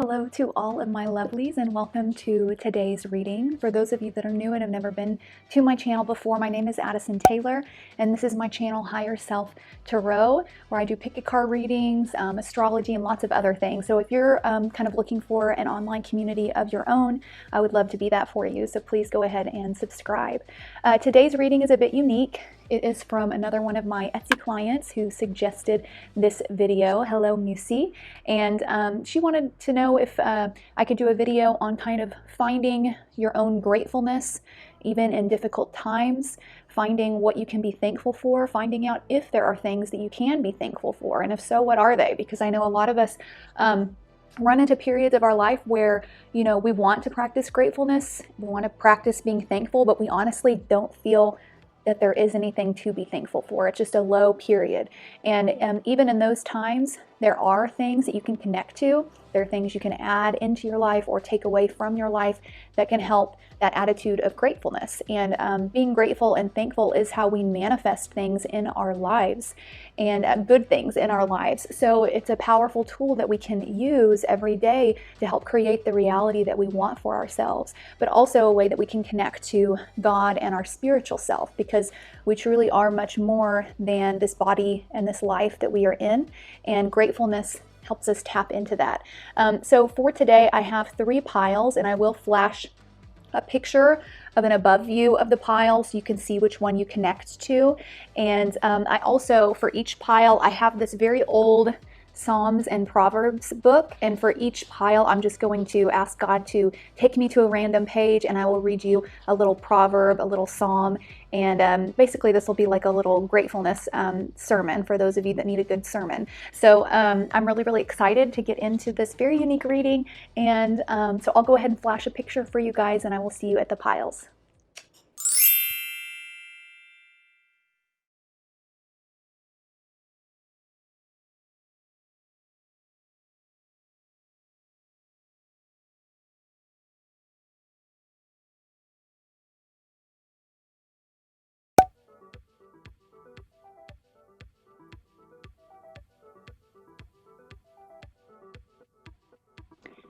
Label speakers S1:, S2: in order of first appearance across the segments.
S1: Hello to all of my lovelies and welcome to today's reading. For those of you that are new and have never been to my channel before, my name is Addison Taylor and this is my channel Higher Self Tarot, where I do pick a card readings, astrology, and lots of other things. So if you're kind of looking for an online community of your own, I would love to be that for you. So please go ahead and subscribe. Today's reading is a bit unique. It is from another one of my Etsy clients who suggested this video. Hello, Musi. And she wanted to know if I could do a video on kind of finding your own gratefulness, even in difficult times, finding what you can be thankful for, finding out if there are things that you can be thankful for, and if so, what are they? Because I know a lot of us run into periods of our life where, you know, we want to practice gratefulness, we want to practice being thankful, but we honestly don't feel that there is anything to be thankful for. It's just a low period. And even in those times, there are things that you can connect to. There are things you can add into your life or take away from your life that can help that attitude of gratefulness. And being grateful and thankful is how we manifest things in our lives and good things in our lives. So it's a powerful tool that we can use every day to help create the reality that we want for ourselves, but also a way that we can connect to God and our spiritual self, because we truly are much more than this body and this life that we are in, and gratefulness helps us tap into that. So for today, I have 3 piles, and I will flash a picture of an above view of the pile so you can see which one you connect to. And I also, for each pile, I have this very old Psalms and Proverbs book, and for each pile I'm just going to ask God to take me to a random page and I will read you a little proverb, a little psalm, and basically this will be like a little gratefulness sermon for those of you that need a good sermon. So I'm really excited to get into this very unique reading, and so I'll go ahead and flash a picture for you guys and I will see you at the piles.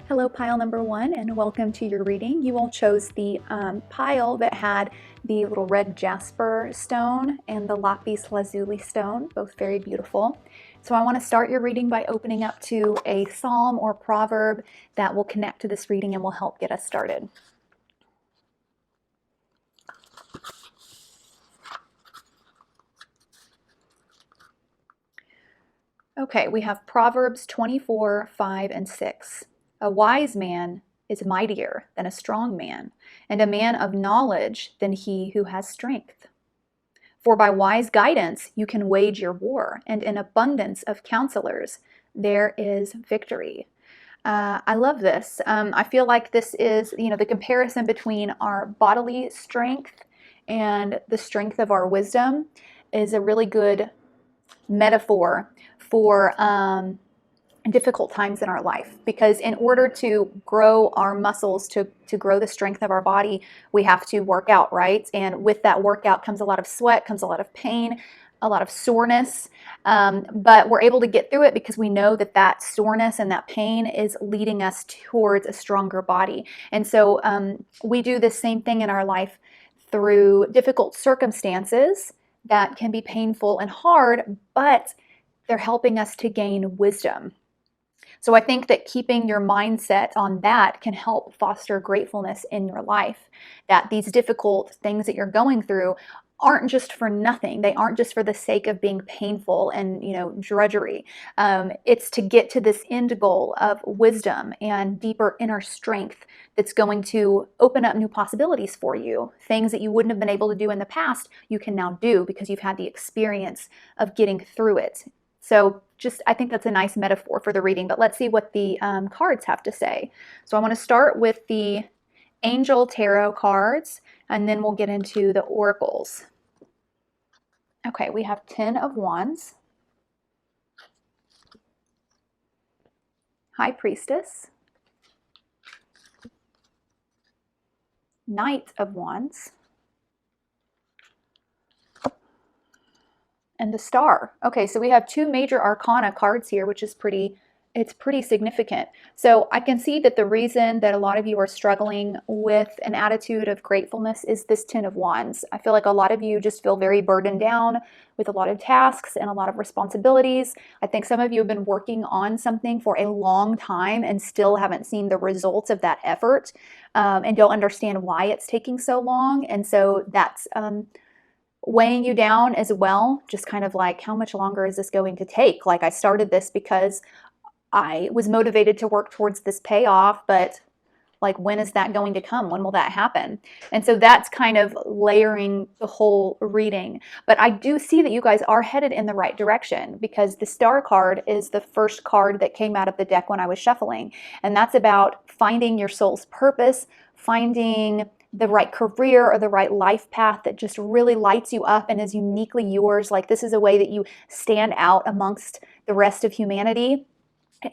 S1: Hello, pile number 1, and welcome to your reading. You all chose the pile that had the little red jasper stone and the lapis lazuli stone, both very beautiful. So I want to start your reading by opening up to a psalm or proverb that will connect to this reading and will help get us started. Okay, we have Proverbs 24, 5, and 6. A wise man is mightier than a strong man, and a man of knowledge than he who has strength. For by wise guidance you can wage your war, and in abundance of counselors there is victory. I love this. I feel like this is, you know, the comparison between our bodily strength and the strength of our wisdom is a really good metaphor for difficult times in our life, because in order to grow our muscles, to grow the strength of our body, we have to work out, right? And with that workout comes a lot of sweat, comes a lot of pain, a lot of soreness, but we're able to get through it because we know that that soreness and that pain is leading us towards a stronger body. And so we do the same thing in our life through difficult circumstances that can be painful and hard, but they're helping us to gain wisdom. So I think that keeping your mindset on that can help foster gratefulness in your life, that these difficult things that you're going through aren't just for nothing. They aren't just for the sake of being painful and, you know, drudgery. It's to get to this end goal of wisdom and deeper inner strength that's going to open up new possibilities for you. Things that you wouldn't have been able to do in the past, you can now do because you've had the experience of getting through it. So I think that's a nice metaphor for the reading, but let's see what the cards have to say. So I want to start with the Angel Tarot cards, and then we'll get into the oracles. Okay, we have 10 of Wands, High Priestess, Knight of Wands, and the Star. Okay, so we have 2 major arcana cards here, which is pretty it's pretty significant. So I can see that the reason that a lot of you are struggling with an attitude of gratefulness is this Ten of Wands. I feel like a lot of you just feel very burdened down with a lot of tasks and a lot of responsibilities. I think some of you have been working on something for a long time and still haven't seen the results of that effort, and don't understand why it's taking so long. And so that's weighing you down as well. Just kind of like, how much longer is this going to take? Like, I started this because I was motivated to work towards this payoff, but like, when is that going to come? When will that happen? And so that's kind of layering the whole reading. But I do see that you guys are headed in the right direction, because the Star card is the first card that came out of the deck when I was shuffling. And that's about finding your soul's purpose, finding the right career or the right life path that just really lights you up and is uniquely yours. Like, this is a way that you stand out amongst the rest of humanity.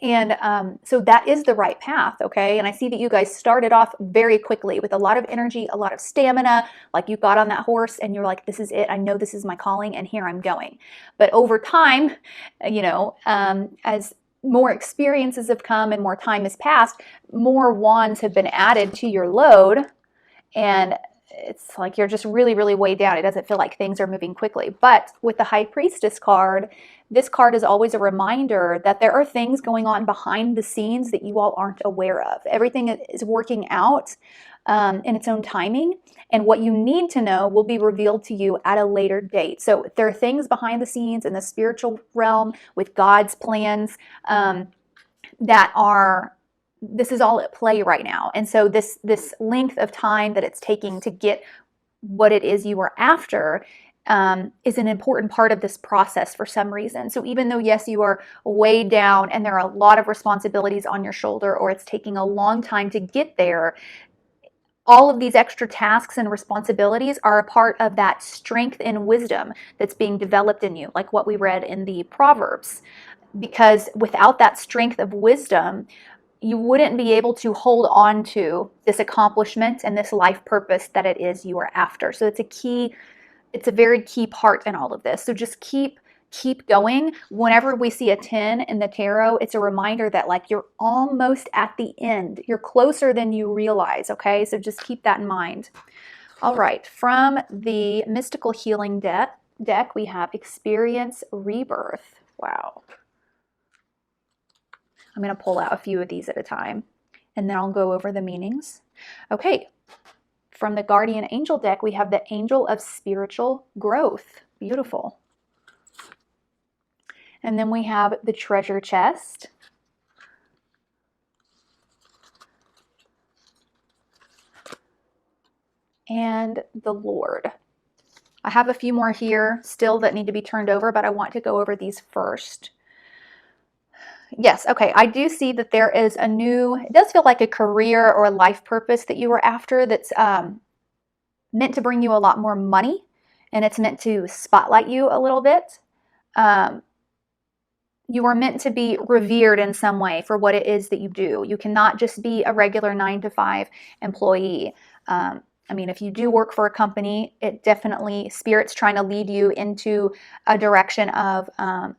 S1: And so that is the right path, okay? And I see that you guys started off very quickly with a lot of energy, a lot of stamina. Like, you got on that horse and you're like, this is it. I know this is my calling and here I'm going. But over time, as more experiences have come and more time has passed, more wands have been added to your load. And it's like you're just really, really weighed down. It doesn't feel like things are moving quickly. But with the High Priestess card, this card is always a reminder that there are things going on behind the scenes that you all aren't aware of. Everything is working out in its own timing. And what you need to know will be revealed to you at a later date. So there are things behind the scenes in the spiritual realm with God's plans that are... this is all at play right now. And so this length of time that it's taking to get what it is you are after is an important part of this process for some reason. So even though, yes, you are weighed down and there are a lot of responsibilities on your shoulder, or it's taking a long time to get there, all of these extra tasks and responsibilities are a part of that strength and wisdom that's being developed in you, like what we read in the Proverbs. Because without that strength of wisdom, you wouldn't be able to hold on to this accomplishment and this life purpose that it is you are after. So it's a very key part in all of this. So just keep going. Whenever we see a 10 in the tarot, it's a reminder that, like, you're almost at the end. You're closer than you realize, okay? So just keep that in mind. All right, from the Mystical Healing deck, we have Experience Rebirth. Wow. I'm going to pull out a few of these at a time, and then I'll go over the meanings. Okay, from the Guardian Angel deck, we have the Angel of Spiritual Growth. Beautiful. And then we have the Treasure Chest. And the Lord. I have a few more here still that need to be turned over, but I want to go over these first. Yes, okay, I do see that there is a new, it does feel like a career or a life purpose that you were after that's meant to bring you a lot more money, and it's meant to spotlight you a little bit. You are meant to be revered in some way for what it is that you do. You cannot just be a regular 9-to-5 employee. I mean, if you do work for a company, it definitely, Spirit's trying to lead you into a direction of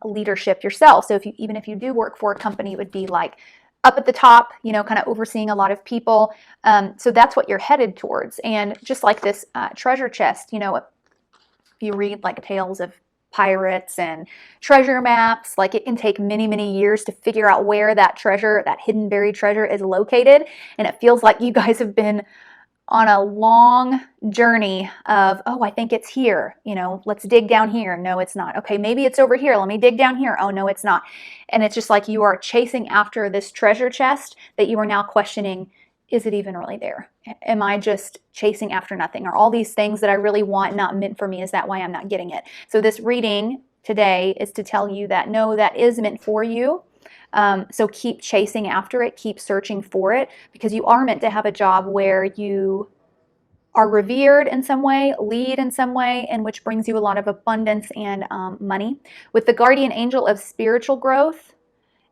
S1: leadership yourself. So even if you do work for a company, it would be like up at the top, kind of overseeing a lot of people. So that's what you're headed towards. And just like this treasure chest, if you read like tales of pirates and treasure maps, like, it can take many, many years to figure out where that treasure, that hidden buried treasure, is located. And it feels like you guys have been on a long journey of, oh, I think it's here. Let's dig down here. No, it's not. Okay, maybe it's over here. Let me dig down here. Oh, no, it's not. And it's just like you are chasing after this treasure chest that you are now questioning, is it even really there? Am I just chasing after nothing? Are all these things that I really want not meant for me? Is that why I'm not getting it? So this reading today is to tell you that, no, that is meant for you. So keep chasing after it, keep searching for it, because you are meant to have a job where you are revered in some way, lead in some way, and which brings you a lot of abundance and money. With the Guardian Angel of Spiritual Growth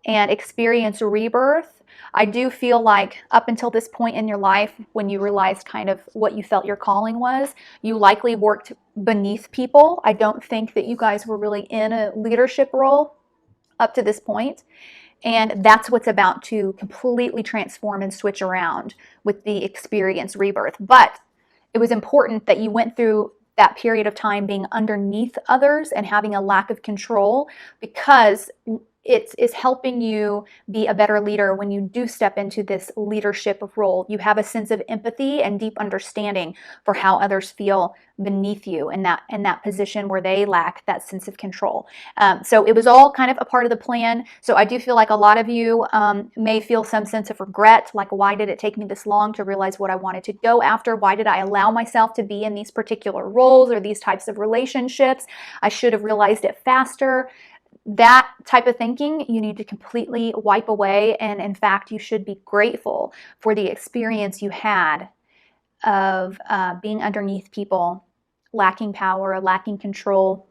S1: and Experience Rebirth, I do feel like up until this point in your life, when you realized kind of what you felt your calling was, you likely worked beneath people. I don't think that you guys were really in a leadership role up to this point. And that's what's about to completely transform and switch around with the experience rebirth. But it was important that you went through that period of time being underneath others and having a lack of control, because it is helping you be a better leader when you do step into this leadership role. You have a sense of empathy and deep understanding for how others feel beneath you in that position where they lack that sense of control. So it was all kind of a part of the plan. So I do feel like a lot of you may feel some sense of regret, like, why did it take me this long to realize what I wanted to go after? Why did I allow myself to be in these particular roles or these types of relationships? I should have realized it faster. That type of thinking you need to completely wipe away. And in fact, you should be grateful for the experience you had of being underneath people, lacking power, lacking control,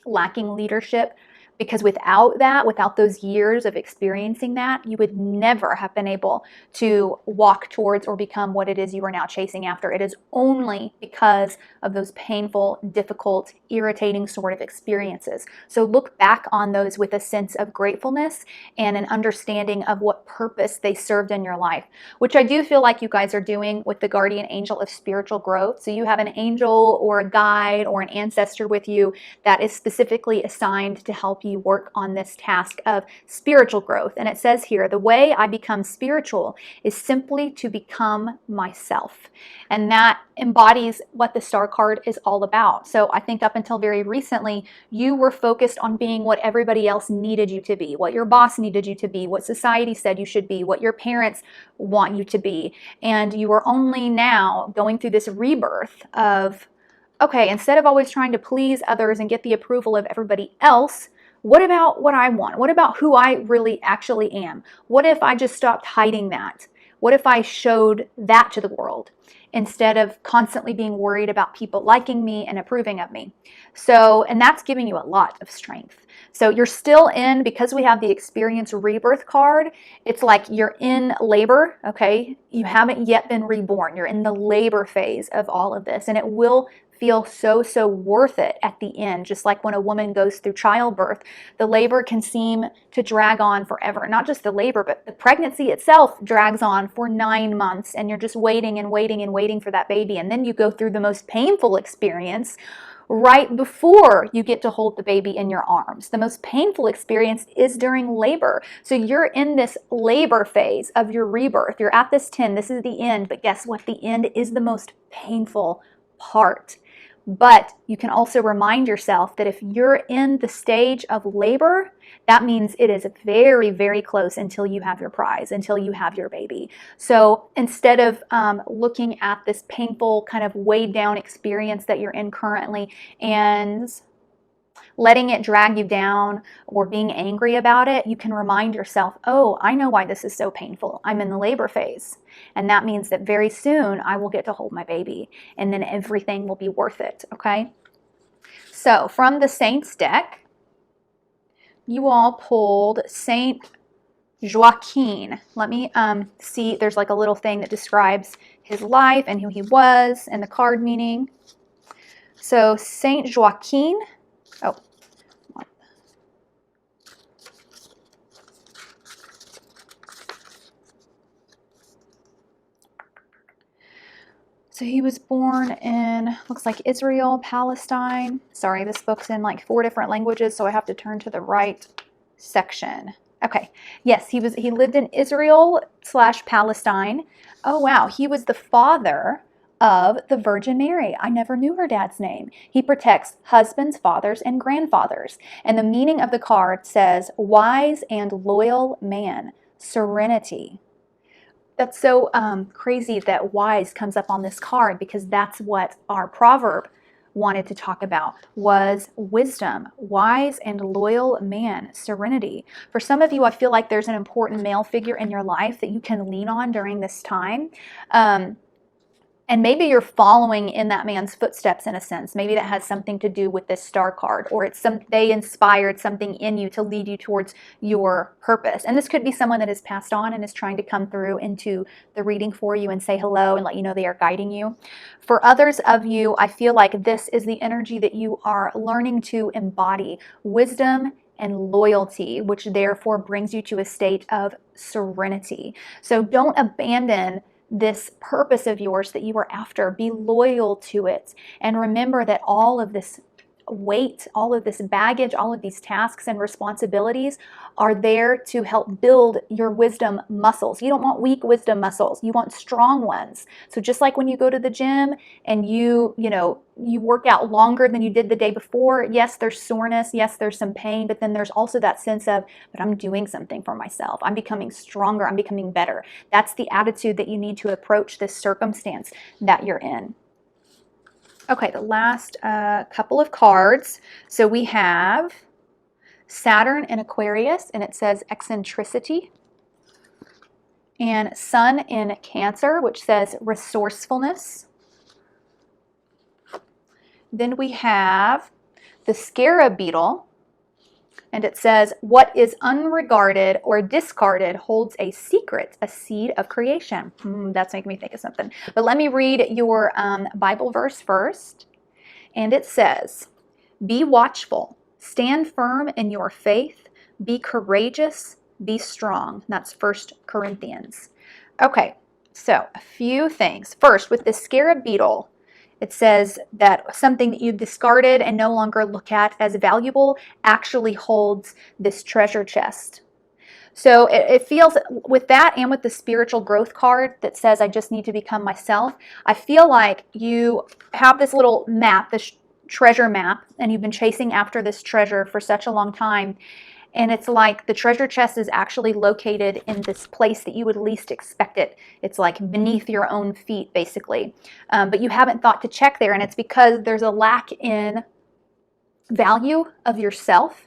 S1: lacking leadership. Because without that, without those years of experiencing that, you would never have been able to walk towards or become what it is you are now chasing after. It is only because of those painful, difficult, irritating sort of experiences. So look back on those with a sense of gratefulness and an understanding of what purpose they served in your life, which I do feel like you guys are doing with the guardian angel of spiritual growth. So you have an angel or a guide or an ancestor with you that is specifically assigned to help you work on this task of spiritual growth. And it says here, the way I become spiritual is simply to become myself. And that embodies what the star card is all about. So I think up until very recently, you were focused on being what everybody else needed you to be, what your boss needed you to be, what society said you should be, what your parents want you to be. And you are only now going through this rebirth of, okay, instead of always trying to please others and get the approval of everybody else, what about what I want? What about who I really actually am? What if I just stopped hiding that? What if I showed that to the world instead of constantly being worried about people liking me and approving of me? So, and that's giving you a lot of strength. So you're still in, because we have the experience rebirth card, it's like you're in labor, okay? You haven't yet been reborn. You're in the labor phase of all of this, and it will feel so worth it at the end. Just like when a woman goes through childbirth, the labor can seem to drag on forever. Not just the labor, but the pregnancy itself drags on for 9 months, and you're just waiting and waiting and waiting for that baby. And then you go through the most painful experience right before you get to hold the baby in your arms. The most painful experience is during labor. So you're in this labor phase of your rebirth. You're at this 10. This is the end. But guess what? The end is the most painful part. But you can also remind yourself that if you're in the stage of labor, that means it is very close until you have your prize, until you have your baby. So instead of looking at this painful kind of weighed down experience that you're in currently and letting it drag you down or being angry about it, you can remind yourself, oh, I know why this is so painful. I'm in the labor phase. And that means that very soon I will get to hold my baby, and then everything will be worth it, okay? So from the Saints deck, you all pulled Saint Joaquin. Let me see, there's like a little thing that describes his life and who he was and the card meaning. So Saint Joaquin, oh, so he was born in, looks like Israel, Palestine. Sorry, this book's in like 4 different languages, so I have to turn to the right section. Okay, yes, he lived in Israel/Palestine. Oh wow, he was the father of the Virgin Mary. I never knew her dad's name. He protects husbands, fathers, and grandfathers. And the meaning of the card says, wise and loyal man, serenity. That's so crazy that wise comes up on this card, because that's what our proverb wanted to talk about, was wisdom, wise and loyal man, serenity. For some of you, I feel like there's an important male figure in your life that you can lean on during this time. And maybe you're following in that man's footsteps in a sense. Maybe that has something to do with this star card, or they inspired something in you to lead you towards your purpose. And this could be someone that has passed on and is trying to come through into the reading for you and say hello and let you know they are guiding you. For others of you, I feel like this is the energy that you are learning to embody: wisdom and loyalty, which therefore brings you to a state of serenity. So don't abandon this purpose of yours that you are after. Be loyal to it. And remember that all of this weight, all of this baggage, all of these tasks and responsibilities are there to help build your wisdom muscles. You don't want weak wisdom muscles. You want strong ones. So just like when you go to the gym and you work out longer than you did the day before, yes, there's soreness, yes, there's some pain, but then there's also that sense of, but I'm doing something for myself. I'm becoming stronger. I'm becoming better. That's the attitude that you need to approach this circumstance that you're in. Okay, the last couple of cards. So we have Saturn in Aquarius, and it says eccentricity. And Sun in Cancer, which says resourcefulness. Then we have the Scarab beetle, and it says, what is unregarded or discarded holds a secret, a seed of creation. That's making me think of something. But let me read your Bible verse first. And it says, be watchful, stand firm in your faith, be courageous, be strong. That's 1 Corinthians. Okay, so a few things. First, with the Scarab beetle, it says that something that you discarded and no longer look at as valuable actually holds this treasure chest. So it feels, with that and with the spiritual growth card that says I just need to become myself, I feel like you have this little map, this treasure map, and you've been chasing after this treasure for such a long time. And it's like the treasure chest is actually located in this place that you would least expect it. It's like beneath your own feet, basically. But you haven't thought to check there, and it's because there's a lack in value of yourself,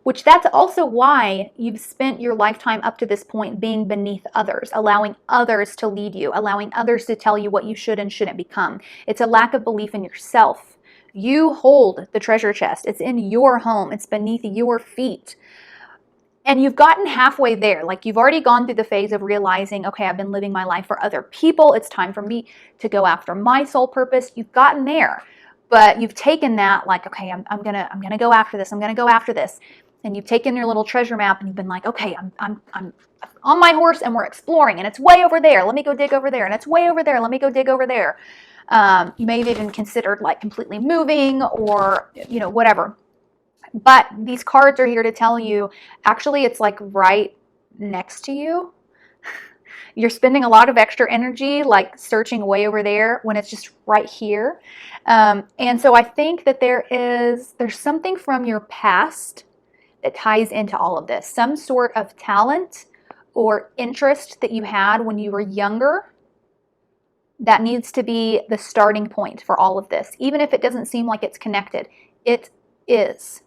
S1: which that's also why you've spent your lifetime up to this point being beneath others, allowing others to lead you, allowing others to tell you what you should and shouldn't become. It's a lack of belief in yourself. You hold the treasure chest. It's in your home. It's beneath your feet. And you've gotten halfway there. Like, you've already gone through the phase of realizing, okay, I've been living my life for other people. It's time for me to go after my soul purpose. You've gotten there, but you've taken that like, okay, I'm gonna go after this. I'm gonna go after this. And you've taken your little treasure map and you've been like, okay, I'm on my horse and we're exploring, and it's way over there. Let me go dig over there. And it's way over there. Let me go dig over there. You may have even considered like completely moving or, whatever. But these cards are here to tell you, actually, it's like right next to you. You're spending a lot of extra energy like searching way over there when it's just right here. And so I think that there's something from your past that ties into all of this. Some sort of talent or interest that you had when you were younger that needs to be the starting point for all of this. Even if it doesn't seem like it's connected, it is.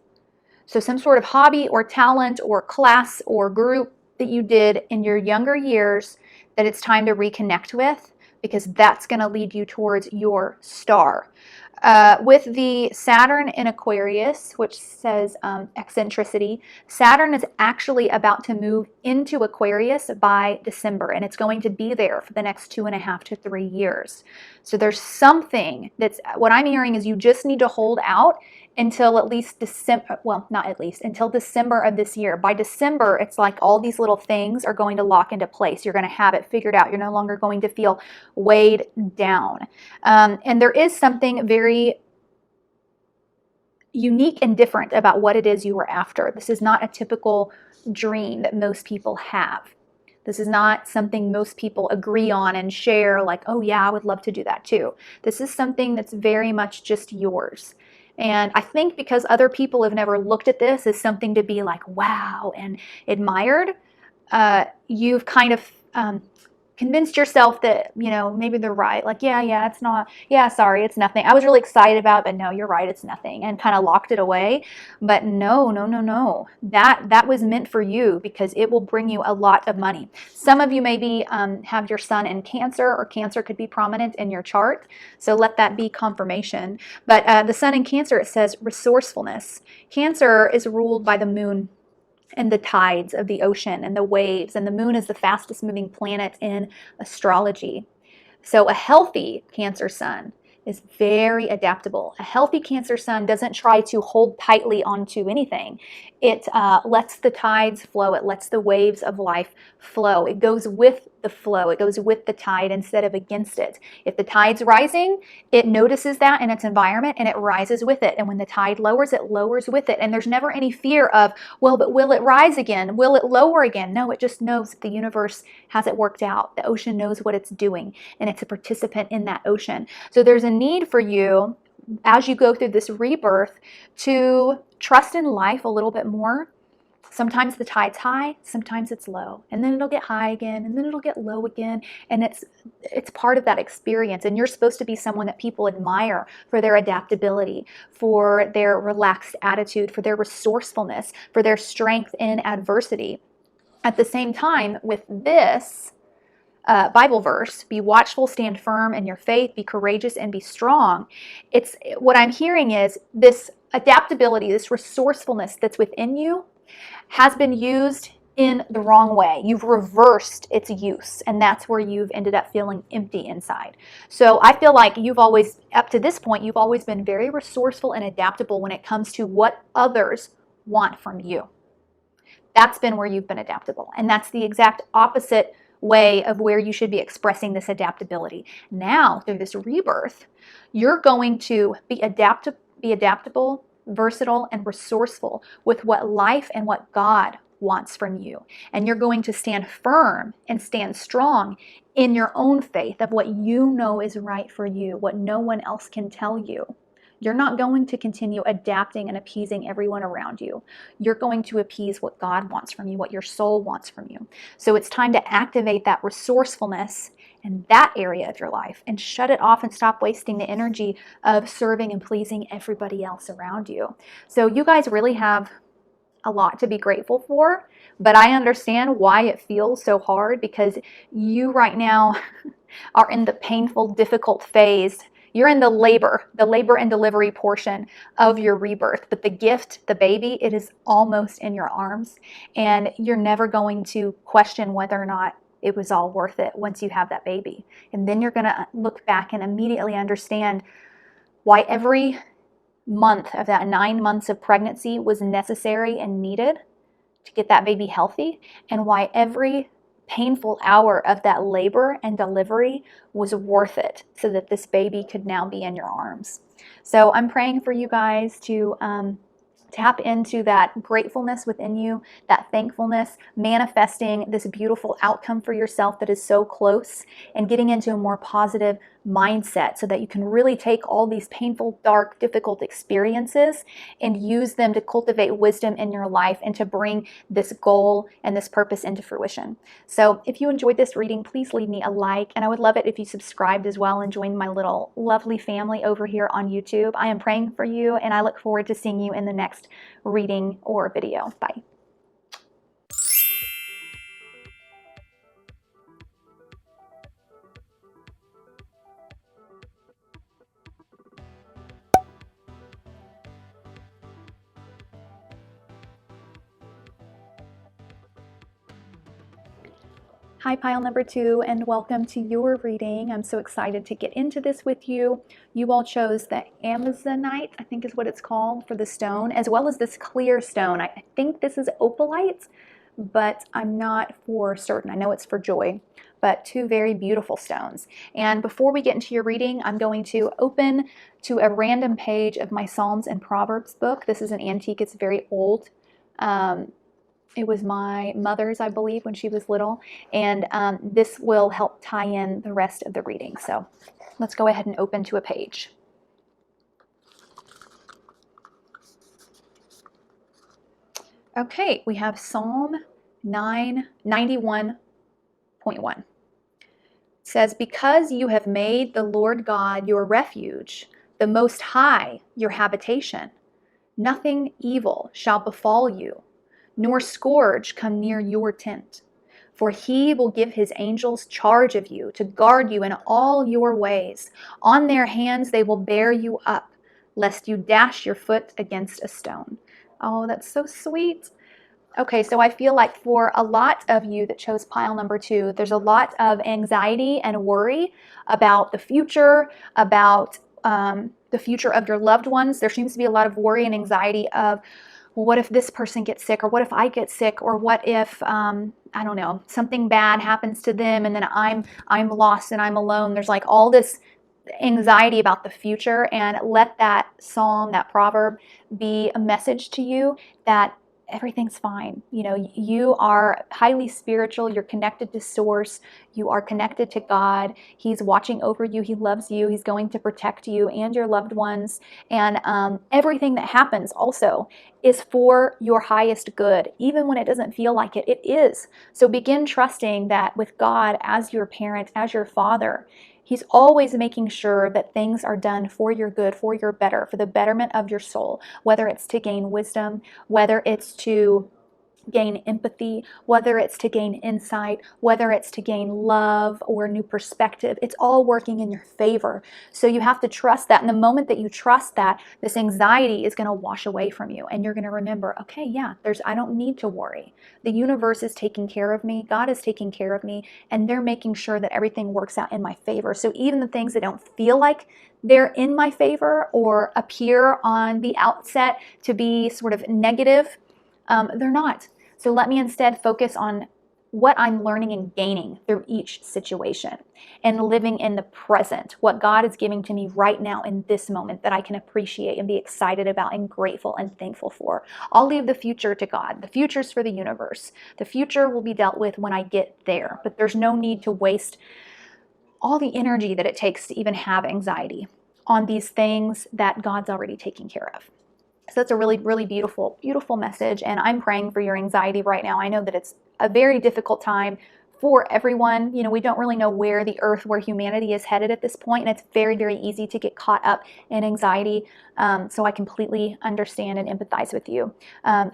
S1: So some sort of hobby or talent or class or group that you did in your younger years that it's time to reconnect with, because that's going to lead you towards your star. With the Saturn in Aquarius, which says eccentricity, Saturn is actually about to move into Aquarius by December, and it's going to be there for the next 2.5 to 3 years. So there's something that's, what I'm hearing is you just need to hold out until at least December, well, not at least, until December of this year. By December, it's like all these little things are going to lock into place. You're going to have it figured out. You're no longer going to feel weighed down. And there is something very unique and different about what it is you were after. This is not a typical dream that most people have. This is not something most people agree on and share, like, oh yeah, I would love to do that too. This is something that's very much just yours. And I think because other people have never looked at this as something to be like, wow, and admired, you've kind of convinced yourself that, maybe they're right. Like, yeah, it's not, yeah, sorry, it's nothing. I was really excited about it, but no, you're right, it's nothing, and kind of locked it away. But no. That was meant for you, because it will bring you a lot of money. Some of you maybe have your sun in Cancer, or Cancer could be prominent in your chart. So let that be confirmation. But the sun in Cancer, it says resourcefulness. Cancer is ruled by the moon and the tides of the ocean and the waves, and the moon is the fastest moving planet in astrology. So a healthy Cancer sun is very adaptable. A healthy Cancer sun doesn't try to hold tightly onto anything. It lets the tides flow. It lets the waves of life flow. It goes with the flow. It goes with the tide instead of against it. If the tide's rising, it notices that in its environment and it rises with it. And when the tide lowers, it lowers with it. And there's never any fear of, well, but will it rise again? Will it lower again? No, it just knows that the universe has it worked out. The ocean knows what it's doing, and it's a participant in that ocean. So there's a need for you as you go through this rebirth to trust in life a little bit more. Sometimes the tide's high, sometimes it's low, and then it'll get high again, and then it'll get low again, and it's part of that experience. And you're supposed to be someone that people admire for their adaptability, for their relaxed attitude, for their resourcefulness, for their strength in adversity. At the same time, with this Bible verse, be watchful, stand firm in your faith, be courageous, and be strong. It's what I'm hearing is this adaptability, this resourcefulness that's within you has been used in the wrong way. You've reversed its use, and that's where you've ended up feeling empty inside. So I feel like you've always, up to this point, you've always been very resourceful and adaptable when it comes to what others want from you. That's been where you've been adaptable, and that's the exact opposite way of where you should be expressing this adaptability. Now, through this rebirth, you're going to be adaptable, versatile, and resourceful with what life and what God wants from you. And you're going to stand firm and stand strong in your own faith of what you know is right for you, what no one else can tell you. You're not going to continue adapting and appeasing everyone around you. You're going to appease what God wants from you, what your soul wants from you. So it's time to activate that resourcefulness in that area of your life and shut it off and stop wasting the energy of serving and pleasing everybody else around you. So you guys really have a lot to be grateful for, but I understand why it feels so hard, because you right now are in the painful, difficult phase. You're in the labor and delivery portion of your rebirth, but the gift, the baby, it is almost in your arms, and you're never going to question whether or not it was all worth it once you have that baby. And then you're going to look back and immediately understand why every month of that 9 months of pregnancy was necessary and needed to get that baby healthy, and why every painful hour of that labor and delivery was worth it so that this baby could now be in your arms. So I'm praying for you guys to tap into that gratefulness within you, that thankfulness, manifesting this beautiful outcome for yourself that is so close, and getting into a more positive mindset so that you can really take all these painful, dark, difficult experiences and use them to cultivate wisdom in your life and to bring this goal and this purpose into fruition. So if you enjoyed this reading, please leave me a like, and I would love it if you subscribed as well and joined my little lovely family over here on YouTube. I am praying for you, and I look forward to seeing you in the next reading or video. Bye. Hi, pile number 2, and welcome to your reading. I'm so excited to get into this with you. You all chose the Amazonite, I think is what it's called, for the stone, as well as this clear stone. I think this is opalite, but I'm not for certain. I know it's for joy, but two very beautiful stones. And before we get into your reading, I'm going to open to a random page of my Psalms and Proverbs book. This is an antique. It's very old. It was my mother's, I believe, when she was little, and this will help tie in the rest of the reading. So let's go ahead and open to a page. Okay, we have Psalm 91.1. It says, "Because you have made the Lord God your refuge, the Most High your habitation, nothing evil shall befall you, nor scourge come near your tent. For he will give his angels charge of you to guard you in all your ways. On their hands they will bear you up, lest you dash your foot against a stone." Oh, that's so sweet. Okay, so I feel like for a lot of you that chose pile number 2, there's a lot of anxiety and worry about the future, about the future of your loved ones. There seems to be a lot of worry and anxiety of, well, what if this person gets sick, or what if I get sick, or what if I don't know, something bad happens to them and then I'm lost and I'm alone. There's like all this anxiety about the future, and let that psalm, that proverb, be a message to you that everything's fine. You know, you are highly spiritual, you're connected to source, you are connected to God. He's watching over you, he loves you, he's going to protect you and your loved ones, and everything that happens also is for your highest good. Even when it doesn't feel like it, it is. So begin trusting that with God as your parent, as your father, he's always making sure that things are done for your good, for your better, for the betterment of your soul, whether it's to gain wisdom, whether it's to gain empathy, whether it's to gain insight, whether it's to gain love or new perspective. It's all working in your favor. So you have to trust that. And the moment that you trust that, this anxiety is going to wash away from you. And you're going to remember, okay, yeah, I don't need to worry. The universe is taking care of me. God is taking care of me. And they're making sure that everything works out in my favor. So even the things that don't feel like they're in my favor or appear on the outset to be sort of negative, they're not. So let me instead focus on what I'm learning and gaining through each situation, and living in the present, what God is giving to me right now in this moment that I can appreciate and be excited about and grateful and thankful for. I'll leave the future to God. The future's for the universe. The future will be dealt with when I get there, but there's no need to waste all the energy that it takes to even have anxiety on these things that God's already taking care of. So that's a really, really beautiful, beautiful message. And I'm praying for your anxiety right now. I know that it's a very difficult time for everyone. You know, we don't really know where the earth, where humanity is headed at this point. And it's very, very easy to get caught up in anxiety. So I completely understand and empathize with you.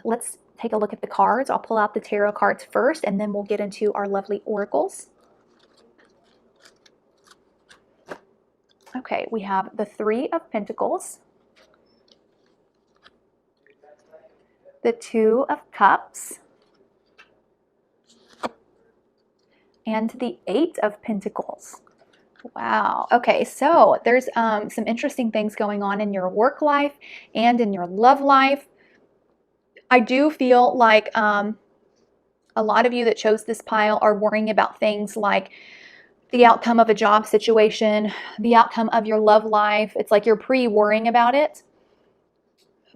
S1: Let's take a look at the cards. I'll pull out the tarot cards first, and then we'll get into our lovely oracles. Okay, we have the Three of Pentacles, the Two of Cups, and the Eight of Pentacles. Wow. Okay, so there's some interesting things going on in your work life and in your love life. I do feel like a lot of you that chose this pile are worrying about things like the outcome of a job situation, the outcome of your love life. It's like you're pre-worrying about it.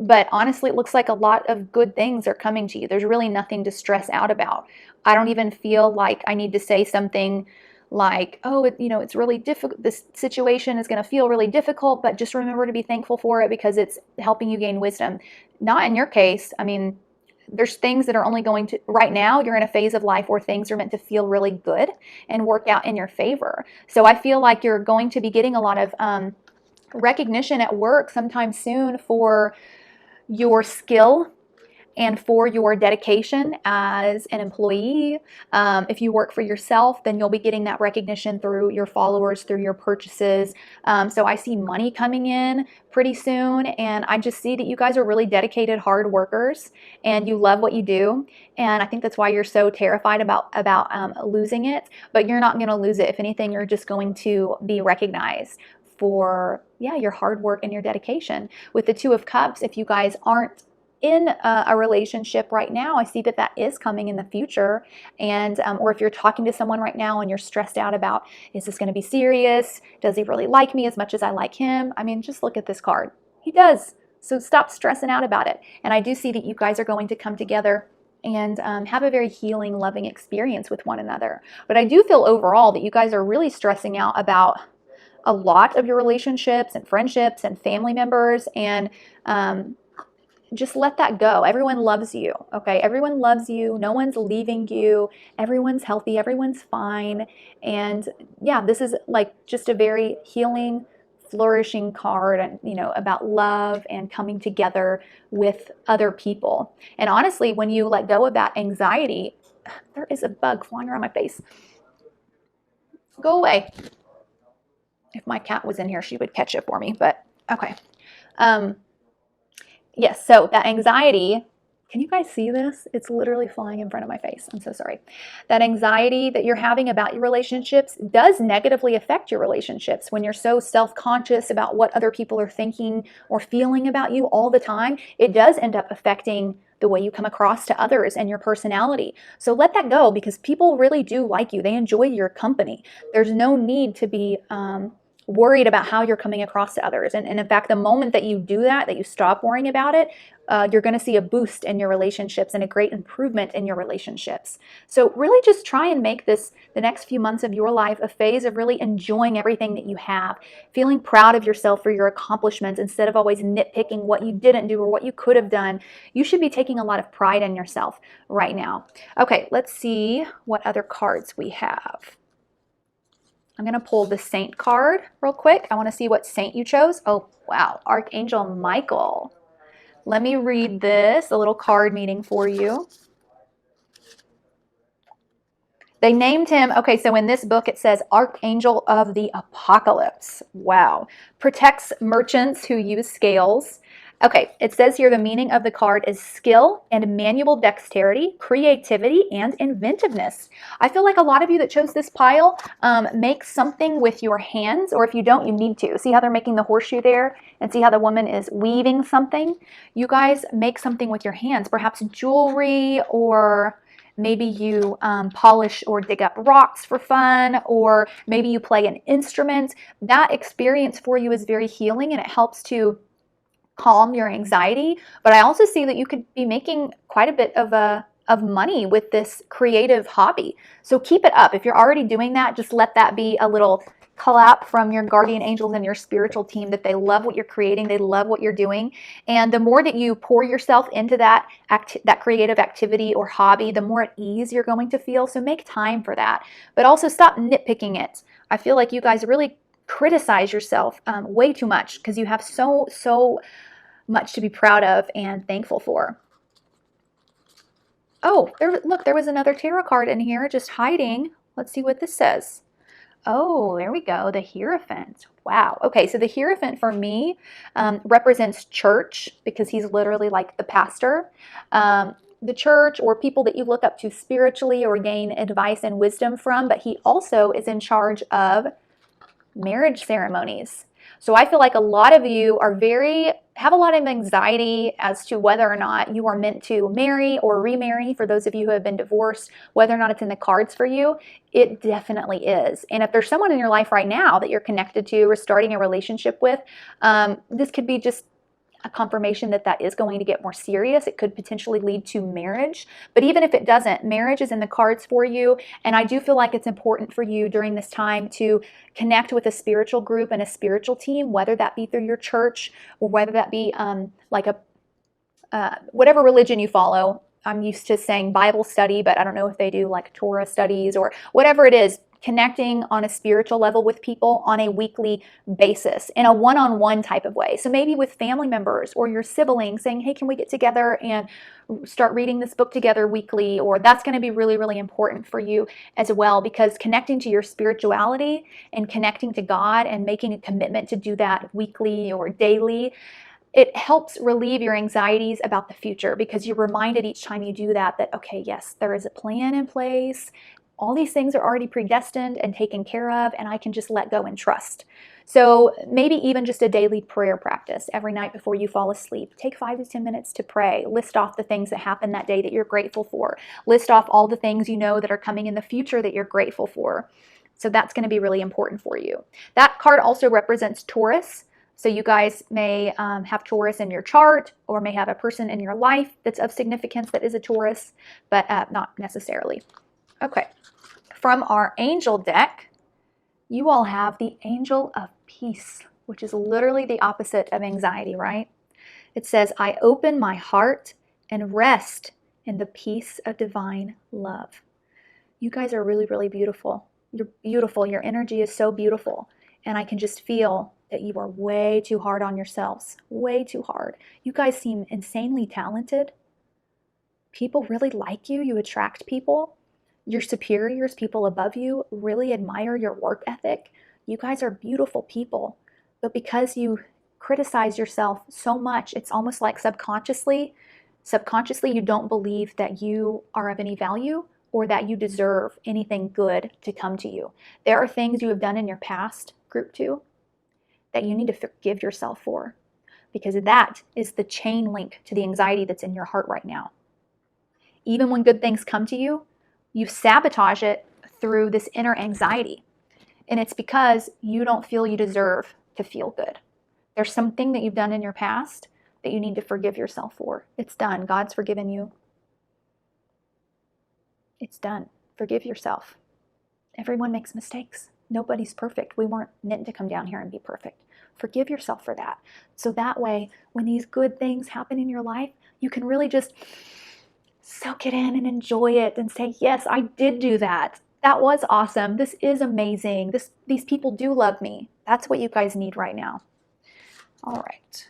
S1: But honestly, it looks like a lot of good things are coming to you. There's really nothing to stress out about. I don't even feel like I need to say something like, oh, it's really difficult. This situation is going to feel really difficult, but just remember to be thankful for it because it's helping you gain wisdom. Not in your case. I mean, there's things that are only going to, right now, you're in a phase of life where things are meant to feel really good and work out in your favor. So I feel like you're going to be getting a lot of recognition at work sometime soon for your skill and for your dedication as an employee. If you work for yourself, then you'll be getting that recognition through your followers, through your purchases. So I see money coming in pretty soon, and I just see that you guys are really dedicated, hard workers, and you love what you do. And I think that's why you're so terrified about losing it, but you're not going to lose it. If anything, you're just going to be recognized for, yeah, your hard work and your dedication. With the Two of Cups, if you guys aren't in a relationship right now, I see that that is coming in the future. And or if you're talking to someone right now and you're stressed out about, is this going to be serious? Does he really like me as much as I like him? I mean, just look at this card. He does. So stop stressing out about it. And I do see that you guys are going to come together and have a very healing, loving experience with one another. But I do feel overall that you guys are really stressing out about a lot of your relationships and friendships and family members, and just let that go. Everyone loves you, okay? Everyone loves you. No one's leaving you. Everyone's healthy. Everyone's fine. And yeah, this is like just a very healing, flourishing card, and about love and coming together with other people. And honestly, when you let go of that anxiety, there is a bug flying around my face. Go away. If my cat was in here, she would catch it for me, but okay. Yes, so that anxiety Can you guys see this? It's literally flying in front of my face. I'm so sorry. That anxiety that you're having about your relationships does negatively affect your relationships. When you're so self-conscious about what other people are thinking or feeling about you all the time, it does end up affecting the way you come across to others and your personality. So let that go, because people really do like you. They enjoy your company. There's no need to be worried about how you're coming across to others. And in fact, the moment that you do that, that you stop worrying about it, you're going to see a boost in your relationships and a great improvement in your relationships. So really just try and make this, the next few months of your life, a phase of really enjoying everything that you have, feeling proud of yourself for your accomplishments instead of always nitpicking what you didn't do or what you could have done. You should be taking a lot of pride in yourself right now. Okay, let's see what other cards we have. I'm going to pull the Saint card real quick. I want to see what saint you chose. Oh, wow, Archangel Michael. Let me read this, a little card meaning for you. They named him, okay, so in this book it says Archangel of the Apocalypse. Wow. Protects merchants who use scales. Okay, it says here the meaning of the card is skill and manual dexterity, creativity, and inventiveness. I feel like a lot of you that chose this pile make something with your hands, or if you don't, you need to. See how they're making the horseshoe there? And see how the woman is weaving something? You guys make something with your hands, perhaps jewelry, or maybe you polish or dig up rocks for fun, or maybe you play an instrument. That experience for you is very healing, and it helps to calm your anxiety. But I also see that you could be making quite a bit of money with this creative hobby. So keep it up. If you're already doing that, just let that be a little clap from your guardian angels and your spiritual team that they love what you're creating, they love what you're doing. And the more that you pour yourself into that creative activity or hobby, the more at ease you're going to feel. So make time for that. But also stop nitpicking it. I feel like you guys really criticize yourself way too much, because you have so much to be proud of and thankful for. Oh, look, there was another tarot card in here just hiding. Let's see what this says. Oh, there we go, the Hierophant. Wow. Okay, so the Hierophant for me represents church, because he's literally like the pastor. The church, or people that you look up to spiritually or gain advice and wisdom from, but he also is in charge of marriage ceremonies. So I feel like a lot of you have a lot of anxiety as to whether or not you are meant to marry or remarry. For those of you who have been divorced, whether or not it's in the cards for you, it definitely is. And if there's someone in your life right now that you're connected to or starting a relationship with, this could be just a confirmation that that is going to get more serious. It could potentially lead to marriage. But even if it doesn't, marriage is in the cards for you. And I do feel like it's important for you during this time to connect with a spiritual group and a spiritual team, whether that be through your church or whether that be like whatever religion you follow. I'm used to saying Bible study, but I don't know if they do like Torah studies or whatever it is. Connecting on a spiritual level with people on a weekly basis in a one-on-one type of way. So maybe with family members or your siblings saying, hey, can we get together and start reading this book together weekly? Or that's going to be really, really important for you as well, because connecting to your spirituality and connecting to God and making a commitment to do that weekly or daily, it helps relieve your anxieties about the future, because you're reminded each time you do that, okay, yes, there is a plan in place. All these things are already predestined and taken care of, and I can just let go and trust. So maybe even just a daily prayer practice every night before you fall asleep. Take 5 to 10 minutes to pray. List off the things that happened that day that you're grateful for. List off all the things you know that are coming in the future that you're grateful for. So that's going to be really important for you. That card also represents Taurus. So you guys may have Taurus in your chart, or may have a person in your life that's of significance that is a Taurus, but not necessarily. Okay. From our angel deck, you all have the Angel of Peace, which is literally the opposite of anxiety, right? It says, I open my heart and rest in the peace of divine love. You guys are really, really beautiful. You're beautiful. Your energy is so beautiful. And I can just feel that you are way too hard on yourselves. Way too hard. You guys seem insanely talented. People really like you. You attract people. Your superiors, people above you, really admire your work ethic. You guys are beautiful people. But because you criticize yourself so much, it's almost like subconsciously Subconsciously, you don't believe that you are of any value or that you deserve anything good to come to you. There are things you have done in your past, group 2, that you need to forgive yourself for, because that is the chain link to the anxiety that's in your heart right now. Even when good things come to you, you sabotage it through this inner anxiety. And it's because you don't feel you deserve to feel good. There's something that you've done in your past that you need to forgive yourself for. It's done. God's forgiven you. It's done. Forgive yourself. Everyone makes mistakes. Nobody's perfect. We weren't meant to come down here and be perfect. Forgive yourself for that. So that way, when these good things happen in your life, you can really just soak it in and enjoy it and say, yes, I did do that. That was awesome. This is amazing. These people do love me. That's what you guys need right now. All right.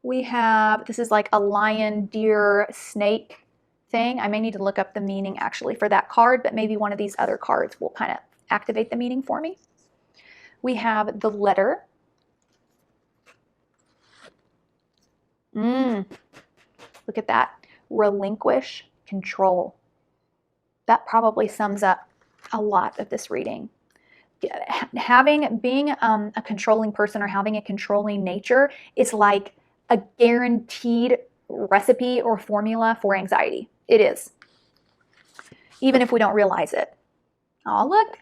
S1: We have, this is like a lion, deer, snake thing. I may need to look up the meaning actually for that card, but maybe one of these other cards will kind of activate the meaning for me. We have the letter. Look at that. Relinquish control. That probably sums up a lot of this reading. Being a controlling person or having a controlling nature is like a guaranteed recipe or formula for anxiety. It is. Even if we don't realize it. Oh, look.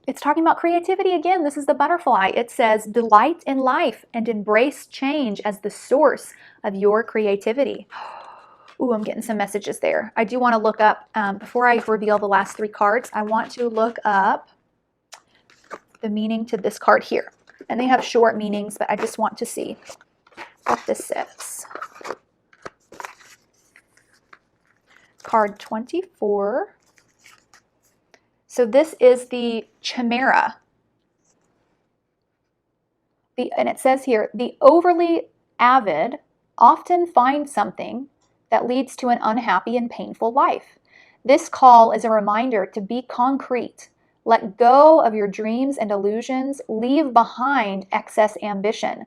S1: It's talking about creativity again. This is the butterfly. It says, delight in life and embrace change as the source of your creativity. Ooh, I'm getting some messages there. I do want to look up, before I reveal the last 3 cards, I want to look up the meaning to this card here. And they have short meanings, but I just want to see what this says. Card 24. So this is the chimera. And it says here, the overly avid often find something that leads to an unhappy and painful life. This call is a reminder to be concrete. Let go of your dreams and illusions. Leave behind excess ambition.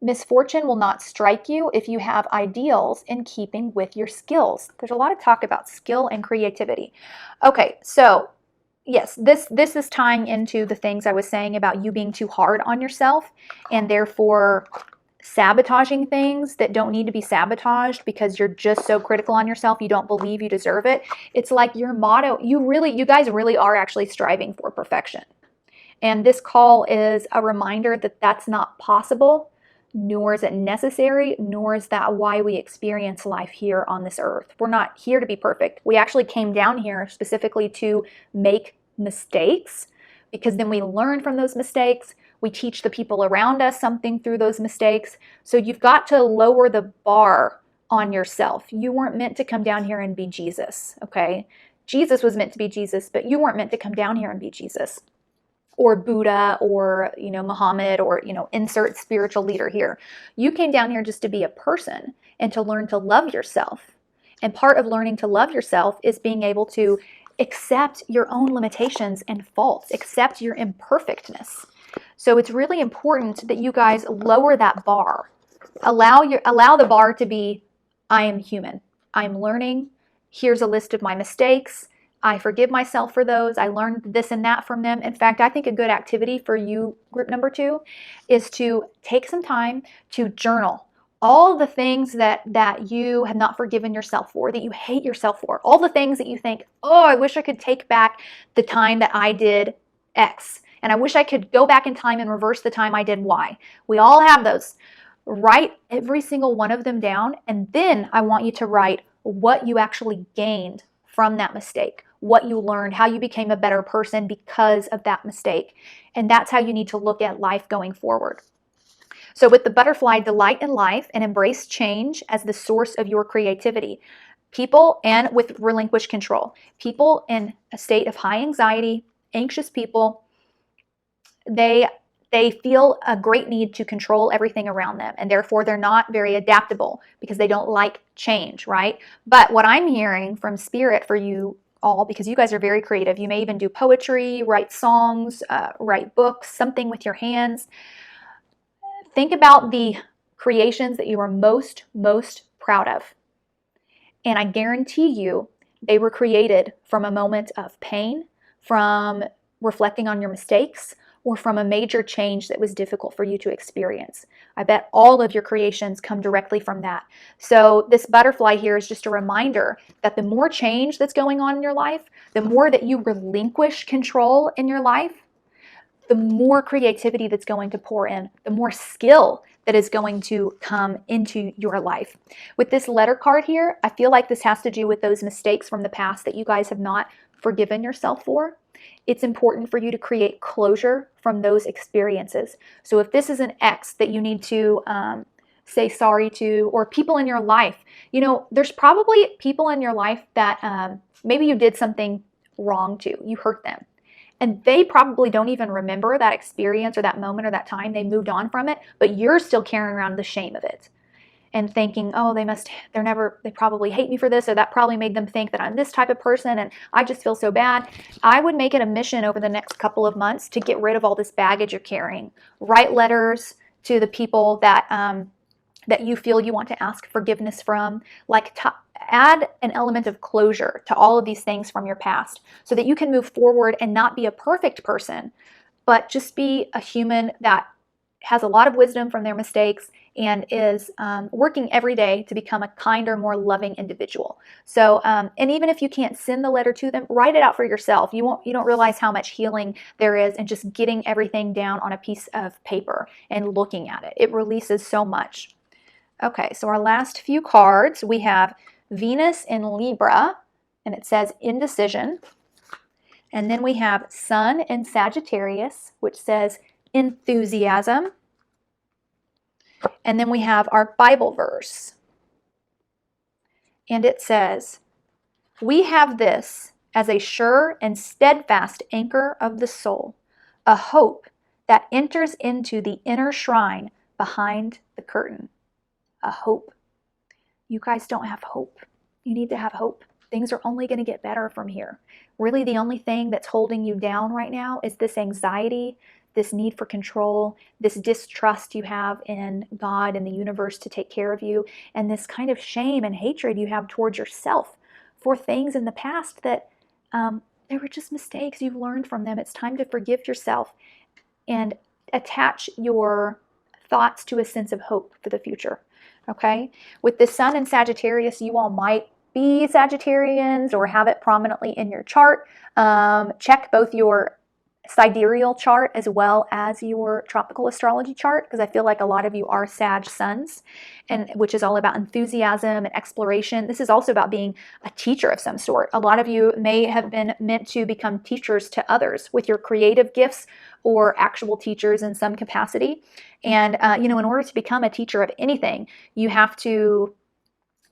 S1: Misfortune will not strike you if you have ideals in keeping with your skills. There's a lot of talk about skill and creativity. Okay, so yes, this is tying into the things I was saying about you being too hard on yourself and therefore sabotaging things that don't need to be sabotaged because you're just so critical on yourself, you don't believe you deserve it. It's like your motto, you guys really are actually striving for perfection. And this call is a reminder that that's not possible, nor is it necessary, nor is that why we experience life here on this earth. We're not here to be perfect. We actually came down here specifically to make mistakes, because then we learn from those mistakes. We teach the people around us something through those mistakes. So you've got to lower the bar on yourself. You weren't meant to come down here and be Jesus, okay? Jesus was meant to be Jesus, but you weren't meant to come down here and be Jesus or Buddha or, Muhammad or, insert spiritual leader here. You came down here just to be a person and to learn to love yourself. And part of learning to love yourself is being able to accept your own limitations and faults, accept your imperfectness. So it's really important that you guys lower that bar. Allow the bar to be, I am human. I'm learning. Here's a list of my mistakes. I forgive myself for those. I learned this and that from them. In fact, I think a good activity for you, group number 2, is to take some time to journal all the things that you have not forgiven yourself for, that you hate yourself for, all the things that you think, oh, I wish I could take back the time that I did X, and I wish I could go back in time and reverse the time I did Y. We all have those. Write every single one of them down, and then I want you to write what you actually gained from that mistake, what you learned, how you became a better person because of that mistake. And that's how you need to look at life going forward. So with the butterfly, delight in life and embrace change as the source of your creativity. People, and with relinquish control, people in a state of high anxiety, anxious people, they feel a great need to control everything around them, and therefore they're not very adaptable because they don't like change, right? But what I'm hearing from Spirit for you all, because you guys are very creative, you may even do poetry, write songs, write books, something with your hands. Think about the creations that you are most proud of. And I guarantee you, they were created from a moment of pain, from reflecting on your mistakes, or from a major change that was difficult for you to experience. I bet all of your creations come directly from that. So this butterfly here is just a reminder that the more change that's going on in your life, the more that you relinquish control in your life, the more creativity that's going to pour in, the more skill that is going to come into your life. With this letter card here, I feel like this has to do with those mistakes from the past that you guys have not forgiven yourself for. It's important for you to create closure from those experiences. So if this is an ex that you need to say sorry to, or people in your life, you know, there's probably people in your life that maybe you did something wrong to, you hurt them. And they probably don't even remember that experience or that moment or that time. They moved on from it, but you're still carrying around the shame of it and thinking, oh, they probably hate me for this, or that probably made them think that I'm this type of person and I just feel so bad. I would make it a mission over the next couple of months to get rid of all this baggage you're carrying. Write letters to the people that you feel you want to ask forgiveness from. Add an element of closure to all of these things from your past so that you can move forward and not be a perfect person, but just be a human that has a lot of wisdom from their mistakes and is working every day to become a kinder, more loving individual. So, and even if you can't send the letter to them, write it out for yourself. You don't realize how much healing there is in just getting everything down on a piece of paper and looking at it. It releases so much. Okay, so our last few cards, we have Venus in Libra, and it says indecision. And then we have Sun in Sagittarius, which says enthusiasm. And then we have our Bible verse. And it says, we have this as a sure and steadfast anchor of the soul, a hope that enters into the inner shrine behind the curtain. A hope. You guys don't have hope. You need to have hope. Things are only going to get better from here. Really, the only thing that's holding you down right now is this anxiety, this need for control, this distrust you have in God and the universe to take care of you, and this kind of shame and hatred you have towards yourself for things in the past that they were just mistakes. You've learned from them. It's time to forgive yourself and attach your thoughts to a sense of hope for the future. Okay, with the Sun in Sagittarius, you all might be Sagittarians or have it prominently in your chart. Check both your sidereal chart as well as your tropical astrology chart, because I feel like a lot of you are Sag Suns, and which is all about enthusiasm and exploration. This is also about being a teacher of some sort. A lot of you may have been meant to become teachers to others with your creative gifts or actual teachers in some capacity. And in order to become a teacher of anything, you have to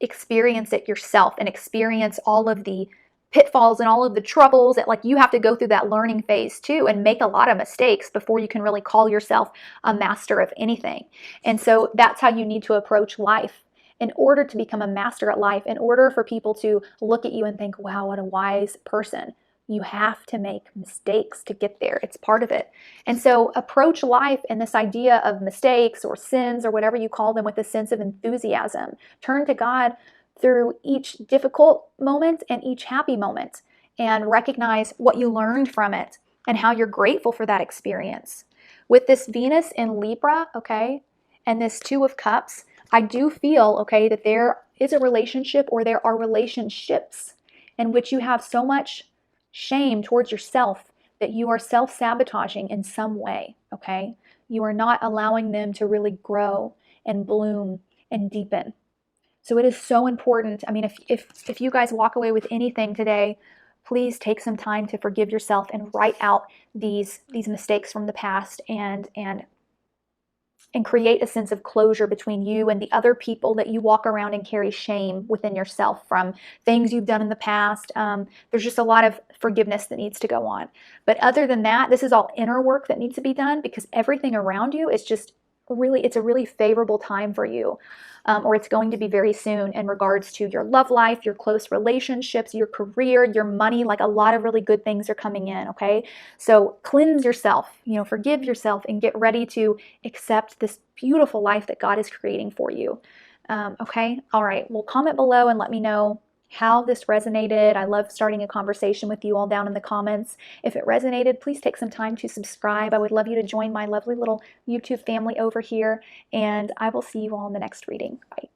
S1: experience it yourself and experience all of the pitfalls and all of the troubles that you have to go through that learning phase too, and make a lot of mistakes before you can really call yourself a master of anything. And so that's how you need to approach life in order to become a master at life, in order for people to look at you and think, wow, what a wise person. You have to make mistakes to get there. It's part of it. And so approach life and this idea of mistakes or sins or whatever you call them with a sense of enthusiasm. Turn to God through each difficult moment and each happy moment and recognize what you learned from it and how you're grateful for that experience. With this Venus in Libra, okay, and this Two of Cups, I do feel, okay, that there is a relationship or there are relationships in which you have so much shame towards yourself that you are self-sabotaging in some way, okay? You are not allowing them to really grow and bloom and deepen. So it is so important. I mean, if you guys walk away with anything today, please take some time to forgive yourself and write out these mistakes from the past and create a sense of closure between you and the other people that you walk around and carry shame within yourself from things you've done in the past. There's just a lot of forgiveness that needs to go on. But other than that, this is all inner work that needs to be done, because everything around you is just it's a really favorable time for you, or it's going to be very soon in regards to your love life, your close relationships, your career, your money. Like a lot of really good things are coming in, okay? So cleanse yourself, forgive yourself, and get ready to accept this beautiful life that God is creating for you. Okay? All right. Well, comment below and let me know how this resonated. I love starting a conversation with you all down in the comments. If it resonated, please take some time to subscribe. I would love you to join my lovely little YouTube family over here, and I will see you all in the next reading. Bye.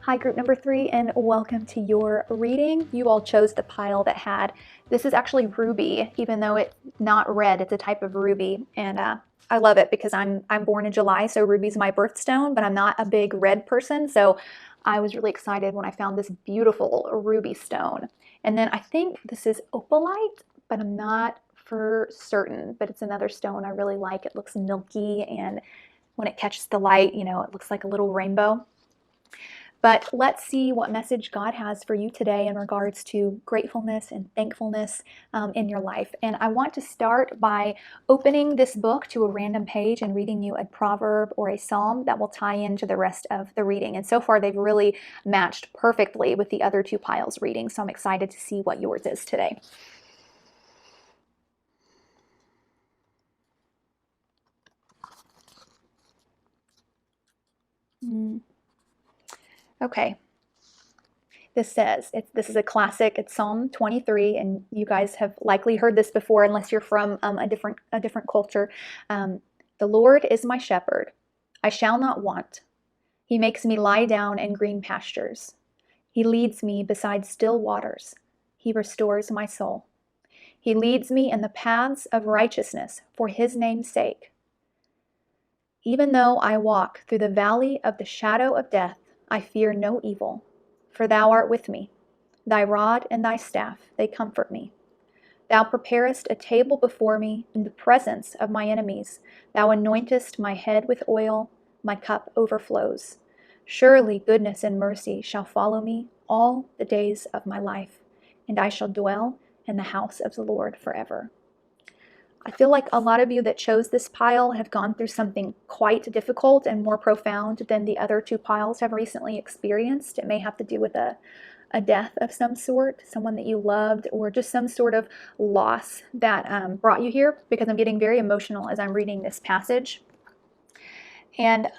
S1: Hi, group number 3, and welcome to your reading. You all chose the pile that had, this is actually ruby, even though it's not red, it's a type of ruby. And I love it because I'm born in July, so ruby's my birthstone, but I'm not a big red person. So I was really excited when I found this beautiful ruby stone. And then I think this is opalite, but I'm not for certain, but it's another stone I really like. It looks milky, and when it catches the light, it looks like a little rainbow. But let's see what message God has for you today in regards to gratefulness and thankfulness in your life. And I want to start by opening this book to a random page and reading you a proverb or a psalm that will tie into the rest of the reading. And so far, they've really matched perfectly with the other two piles reading. So I'm excited to see what yours is today. Okay. This says, this is a classic, it's Psalm 23, and you guys have likely heard this before unless you're from a different culture. The Lord is my shepherd, I shall not want. He makes me lie down in green pastures. He leads me beside still waters. He restores my soul. He leads me in the paths of righteousness for his name's sake. Even though I walk through the valley of the shadow of death, I fear no evil, for thou art with me. Thy rod and thy staff, they comfort me. Thou preparest a table before me in the presence of my enemies. Thou anointest my head with oil, my cup overflows. Surely goodness and mercy shall follow me all the days of my life, and I shall dwell in the house of the Lord forever. I feel like a lot of you that chose this pile have gone through something quite difficult and more profound than the other two piles have recently experienced. It may have to do with a death of some sort, someone that you loved, or just some sort of loss that brought you here, because I'm getting very emotional as I'm reading this passage. And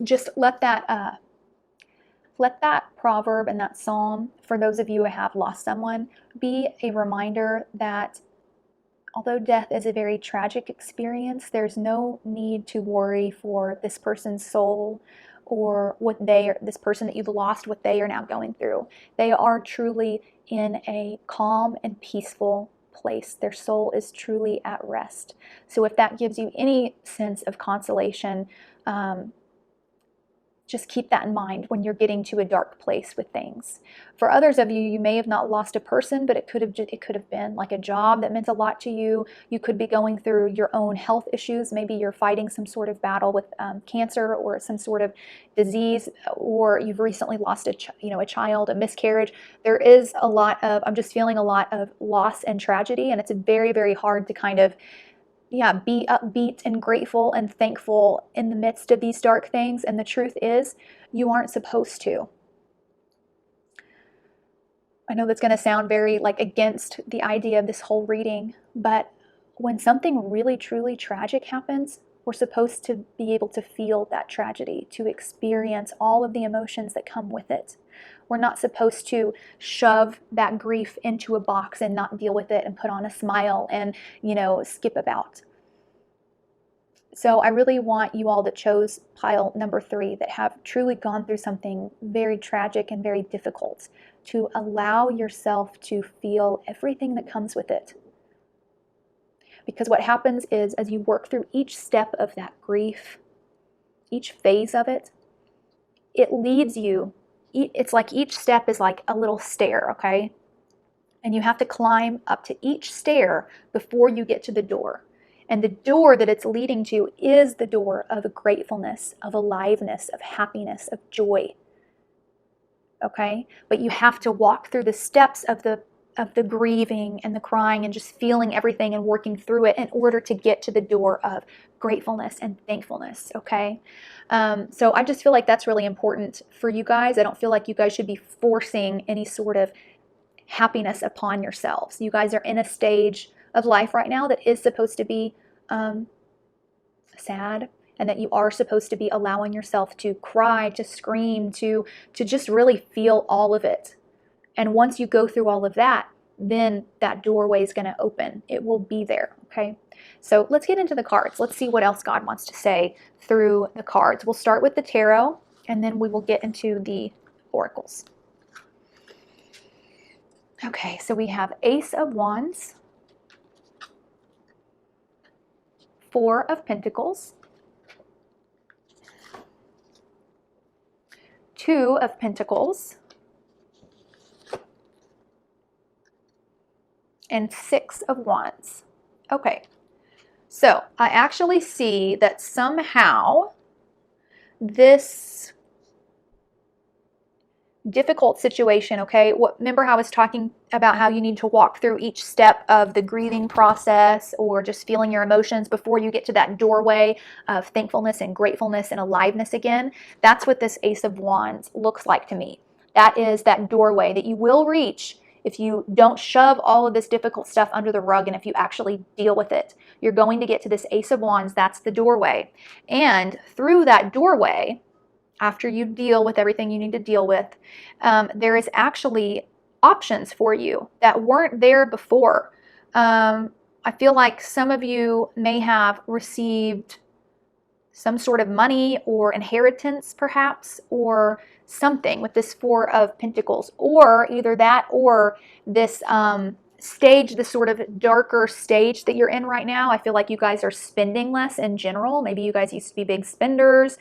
S1: just let that proverb and that psalm, for those of you who have lost someone, be a reminder that although death is a very tragic experience, there's no need to worry for this person's soul or this person that you've lost, what they are now going through. They are truly in a calm and peaceful place. Their soul is truly at rest. So if that gives you any sense of consolation, just keep that in mind when you're getting to a dark place with things. For others of you, you may have not lost a person, but it could have been like a job that meant a lot to you. You could be going through your own health issues. Maybe you're fighting some sort of battle with cancer or some sort of disease, or you've recently lost a child, a miscarriage. There is a lot of, I'm just feeling a lot of loss and tragedy, and it's very, very hard to kind of be upbeat and grateful and thankful in the midst of these dark things. And the truth is, you aren't supposed to. I know that's going to sound very against the idea of this whole reading, but when something really truly tragic happens, we're supposed to be able to feel that tragedy, to experience all of the emotions that come with it. We're not supposed to shove that grief into a box and not deal with it and put on a smile and, skip about. So I really want you all that chose pile number 3, that have truly gone through something very tragic and very difficult, to allow yourself to feel everything that comes with it. Because what happens is, as you work through each step of that grief, each phase of it, it leads you, it's like each step is like a little stair, okay? And you have to climb up to each stair before you get to the door. And the door that it's leading to is the door of gratefulness, of aliveness, of happiness, of joy. Okay? But you have to walk through the steps of the grieving and the crying and just feeling everything and working through it in order to get to the door of gratefulness and thankfulness. Okay? So I just feel like that's really important for you guys. I don't feel like you guys should be forcing any sort of happiness upon yourselves. You guys are in a stage of life right now that is supposed to be sad, and that you are supposed to be allowing yourself to cry, to scream, to just really feel all of it. And once you go through all of that, then that doorway is going to open. It will be there, okay? So let's get into the cards. Let's see what else God wants to say through the cards. We'll start with the tarot, and then we will get into the oracles. Okay, so we have Ace of Wands, Four of Pentacles, Two of Pentacles, and Six of Wands. Okay, so I actually see that somehow this difficult situation, okay? Remember how I was talking about how you need to walk through each step of the grieving process or just feeling your emotions before you get to that doorway of thankfulness and gratefulness and aliveness again? That's what this Ace of Wands looks like to me. That is that doorway that you will reach if you don't shove all of this difficult stuff under the rug and if you actually deal with it. You're going to get to this Ace of Wands. That's the doorway. And through that doorway, after you deal with everything you need to deal with, there is actually options for you that weren't there before. I feel like some of you may have received some sort of money or inheritance perhaps, or something with this Four of Pentacles, or either that or this stage, this sort of darker stage that you're in right now. I feel like you guys are spending less in general. Maybe you guys used to be big spenders,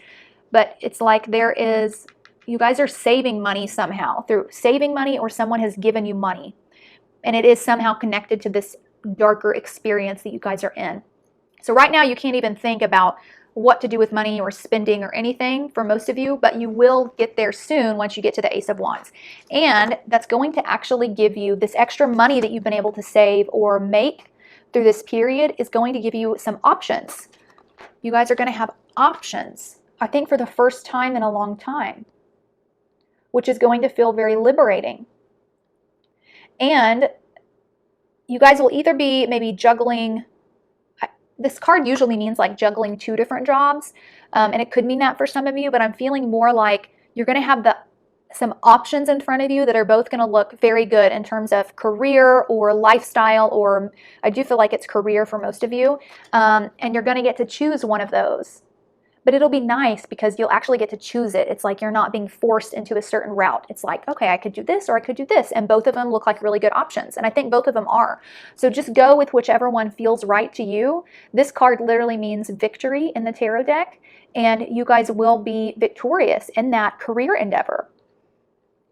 S1: but it's like you guys are saving money somehow through saving money, or someone has given you money. And it is somehow connected to this darker experience that you guys are in. So right now you can't even think about what to do with money or spending or anything for most of you, but you will get there soon once you get to the Ace of Wands. And that's going to actually give you this extra money that you've been able to save or make through this period is going to give you some options. You guys are going to have options, I think, for the first time in a long time, which is going to feel very liberating. And you guys will either be maybe juggling, this card usually means like juggling two different jobs, and it could mean that for some of you, but I'm feeling more like you're going to have some options in front of you that are both going to look very good in terms of career or lifestyle, or I do feel like it's career for most of you, and you're going to get to choose one of those. But it'll be nice because you'll actually get to choose it. It's like you're not being forced into a certain route. It's like, okay, I could do this or I could do this. And both of them look like really good options. And I think both of them are. So just go with whichever one feels right to you. This card literally means victory in the tarot deck. And you guys will be victorious in that career endeavor.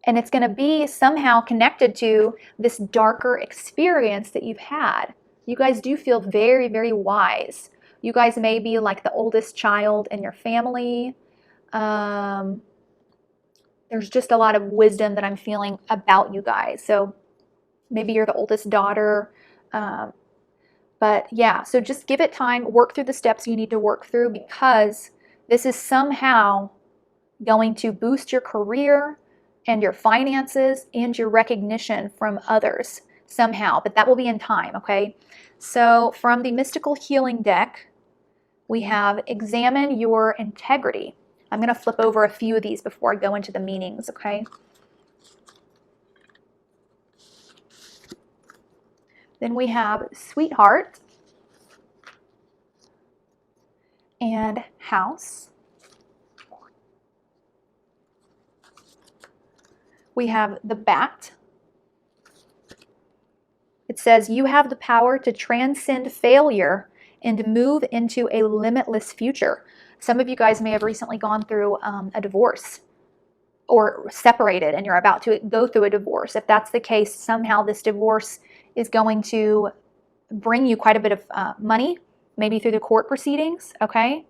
S1: And it's going to be somehow connected to this darker experience that you've had. You guys do feel very, very wise. You guys may be like the oldest child in your family. There's just a lot of wisdom that I'm feeling about you guys. So maybe you're the oldest daughter. But yeah, so just give it time. Work through the steps you need to work through, because this is somehow going to boost your career and your finances and your recognition from others somehow. But that will be in time, okay? So from the Mystical Healing deck, we have Examine Your Integrity. I'm going to flip over a few of these before I go into the meanings, okay? Then we have Sweetheart and House. We have the Bat. It says, you have the power to transcend failure and move into a limitless future. Some of you guys may have recently gone through a divorce. or separated and you're about to go through a divorce. If that's the case, somehow this divorce is going to bring you quite a bit of money, maybe through the court proceedings, okay?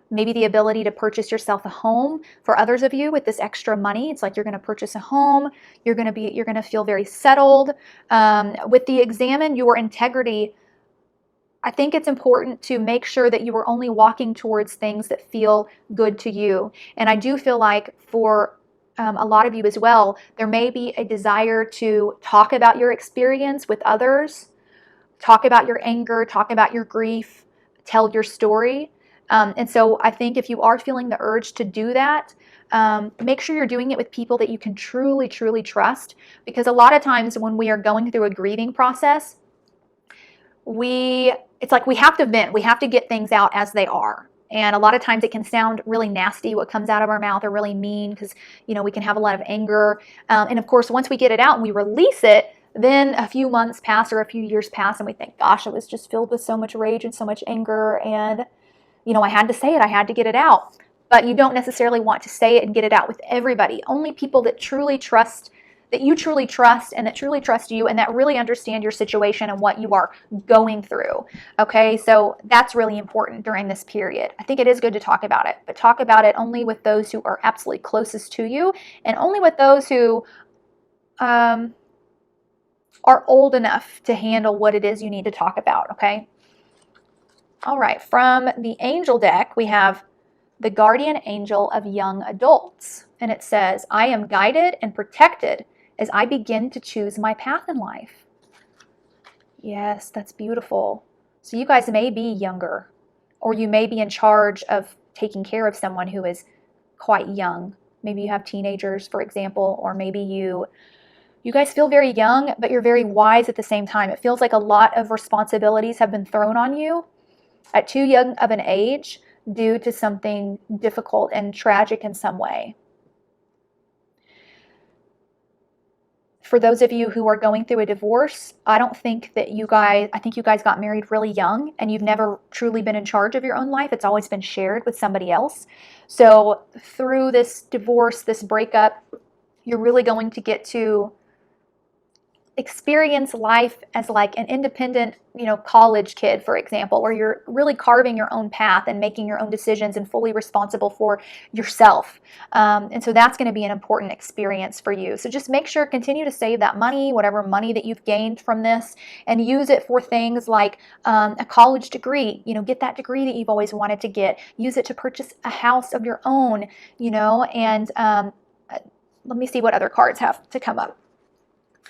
S1: Maybe the ability to purchase yourself a home. For others of you with this extra money, it's like you're going to purchase a home. You're going to feel very settled. With the examine your integrity, I think it's important to make sure that you are only walking towards things that feel good to you. And I do feel like for a lot of you as well, there may be a desire to talk about your experience with others, talk about your anger, talk about your grief, tell your story. And so I think if you are feeling the urge to do that, make sure you're doing it with people that you can truly, truly trust. Because a lot of times when we are going through a grieving process, it's like we have to vent. We have to get things out as they are. And a lot of times it can sound really nasty what comes out of our mouth, or really mean, because we can have a lot of anger. And of course, once we get it out and we release it, then a few months pass or a few years pass and we think, gosh, it was just filled with so much rage and so much anger. And, I had to say it. I had to get it out. But you don't necessarily want to say it and get it out with everybody. Only people that truly trust, that you truly trust and that truly trust you and that really understand your situation and what you are going through. Okay, so that's really important during this period. I think it is good to talk about it, but talk about it only with those who are absolutely closest to you and only with those who are old enough to handle what it is you need to talk about, okay? All right, from the angel deck, we have the guardian angel of young adults. And it says, I am guided and protected as I begin to choose my path in life. Yes, that's beautiful. So you guys may be younger, or you may be in charge of taking care of someone who is quite young. Maybe you have teenagers, for example, or maybe you guys feel very young, but you're very wise at the same time. It feels like a lot of responsibilities have been thrown on you at too young of an age due to something difficult and tragic in some way. For those of you who are going through a divorce, I think you guys got married really young and you've never truly been in charge of your own life. It's always been shared with somebody else. So through this divorce, this breakup, you're really going to get to experience life as like an independent, college kid, for example, where you're really carving your own path and making your own decisions and fully responsible for yourself. And so that's going to be an important experience for you. So just make sure, continue to save that money, whatever money that you've gained from this, and use it for things like a college degree. Get that degree that you've always wanted to get. Use it to purchase a house of your own, and let me see what other cards have to come up.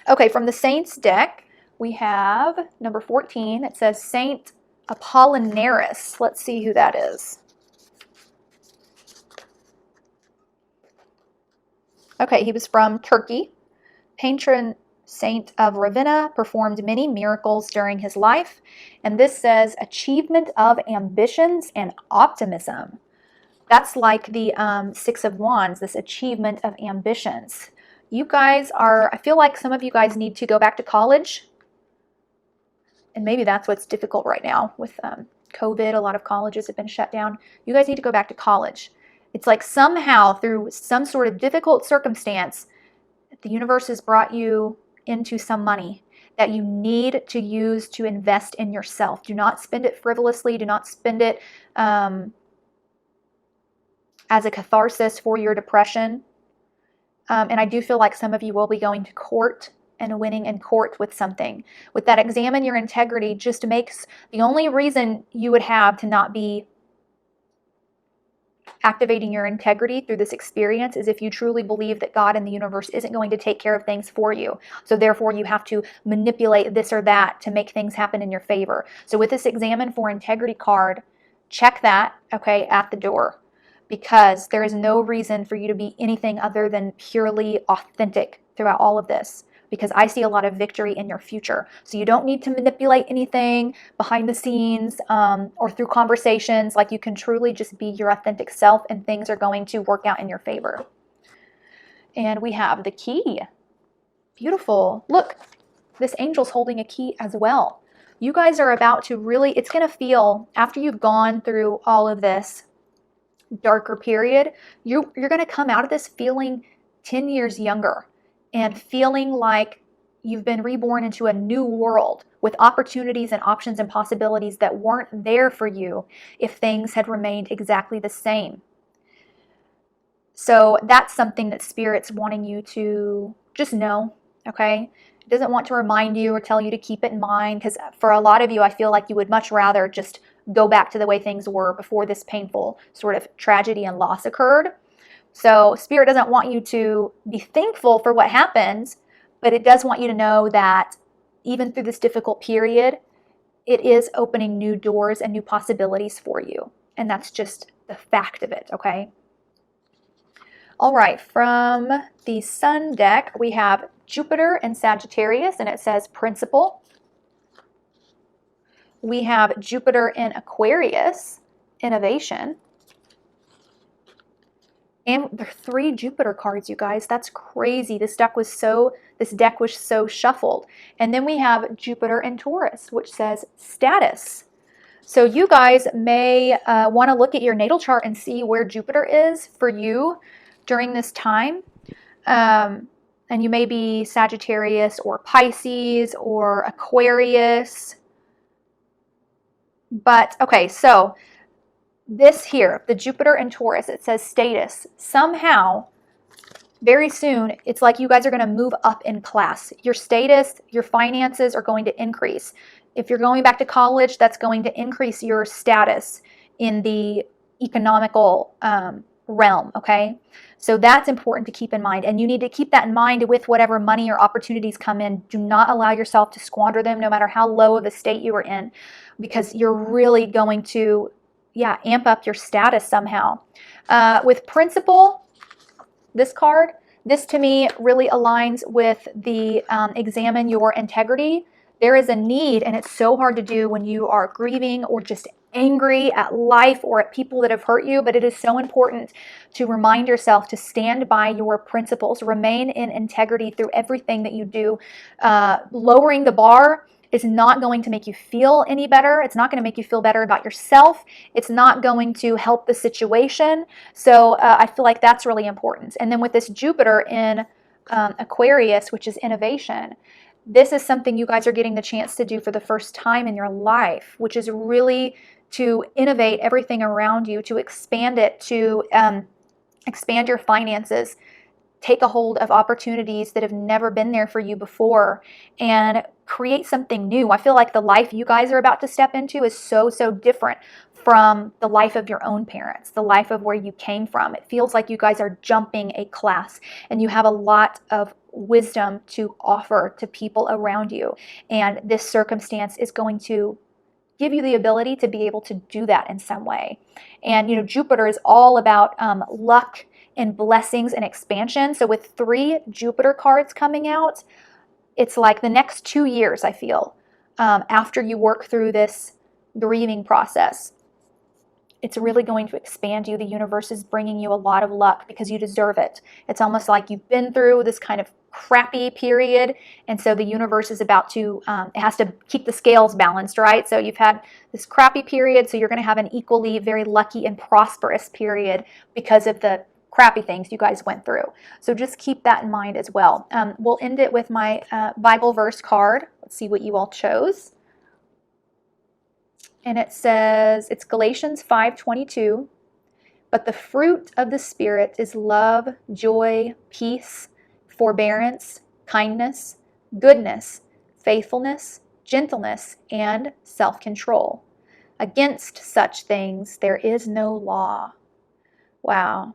S1: Okay, from the Saints deck, we have number 14. It says Saint Apollinaris. Let's see who that is. Okay, he was from Turkey. Patron saint of Ravenna, performed many miracles during his life. And this says achievement of ambitions and optimism. That's like the Six of Wands, this achievement of ambitions. You guys I feel like some of you guys need to go back to college. And maybe that's what's difficult right now with COVID. A lot of colleges have been shut down. You guys need to go back to college. It's like somehow through some sort of difficult circumstance, the universe has brought you into some money that you need to use to invest in yourself. Do not spend it frivolously. Do not spend it as a catharsis for your depression. And I do feel like some of you will be going to court and winning in court with something. With that, examine your integrity just makes the only reason you would have to not be activating your integrity through this experience is if you truly believe that God and the universe isn't going to take care of things for you. So therefore you have to manipulate this or that to make things happen in your favor. So with this examine for integrity card, check that, okay, at the door. Because there is no reason for you to be anything other than purely authentic throughout all of this. Because I see a lot of victory in your future. So you don't need to manipulate anything behind the scenes or through conversations. Like you can truly just be your authentic self and things are going to work out in your favor. And we have the key. Beautiful. Look, this angel's holding a key as well. You guys are about to really, it's going to feel, after you've gone through all of this darker period, you're going to come out of this feeling 10 years younger and feeling like you've been reborn into a new world with opportunities and options and possibilities that weren't there for you if things had remained exactly the same. So that's something that Spirit's wanting you to just know, okay? It doesn't want to remind you or tell you to keep it in mind, because for a lot of you, I feel like you would much rather just go back to the way things were before this painful sort of tragedy and loss occurred. So Spirit doesn't want you to be thankful for what happened, but it does want you to know that even through this difficult period, it is opening new doors and new possibilities for you. And that's just the fact of it, okay? All right, from the Sun deck, we have Jupiter and Sagittarius, and it says Principle. We have Jupiter in Aquarius, Innovation. And there are 3 Jupiter cards, you guys. That's crazy. This deck was so shuffled. And then we have Jupiter in Taurus, which says Status. So you guys may want to look at your natal chart and see where Jupiter is for you during this time. And you may be Sagittarius or Pisces or Aquarius. But, okay, so this here, the Jupiter and Taurus, it says status. Somehow, very soon, it's like you guys are going to move up in class. Your status, your finances are going to increase. If you're going back to college, that's going to increase your status in the economical realm, okay? So that's important to keep in mind. And you need to keep that in mind with whatever money or opportunities come in. Do not allow yourself to squander them, no matter how low of a state you are in, because you're really going to, amp up your status somehow. With Principle, this card, this to me really aligns with the examine your integrity. There is a need, and it's so hard to do when you are grieving or just angry at life or at people that have hurt you, but it is so important to remind yourself to stand by your principles, remain in integrity through everything that you do. Lowering the bar is not going to make you feel any better. It's not going to make you feel better about yourself. It's not going to help the situation. So I feel like that's really important. And then with this Jupiter in Aquarius, which is innovation, this is something you guys are getting the chance to do for the first time in your life, which is really to innovate everything around you, to expand it, to expand your finances, take a hold of opportunities that have never been there for you before, and create something new. I feel like the life you guys are about to step into is so different from the life of your own parents, the life of where you came from. It feels like you guys are jumping a class, and you have a lot of wisdom to offer to people around you. And this circumstance is going to give you the ability to be able to do that in some way. And, Jupiter is all about luck and blessings and expansion. So with 3 Jupiter cards coming out, it's like the next 2 years, I feel, after you work through this grieving process, it's really going to expand you. The universe is bringing you a lot of luck because you deserve it. It's almost like you've been through this kind of crappy period, and so the universe is about to, it has to keep the scales balanced, right? So you've had this crappy period, so you're going to have an equally very lucky and prosperous period because of the crappy things you guys went through. So just keep that in mind as well. We'll end it with my Bible verse card. Let's see what you all chose. And it says, it's Galatians 5:22, but the fruit of the Spirit is love, joy, peace, forbearance, kindness, goodness, faithfulness, gentleness, and self-control. Against such things there is no law. Wow.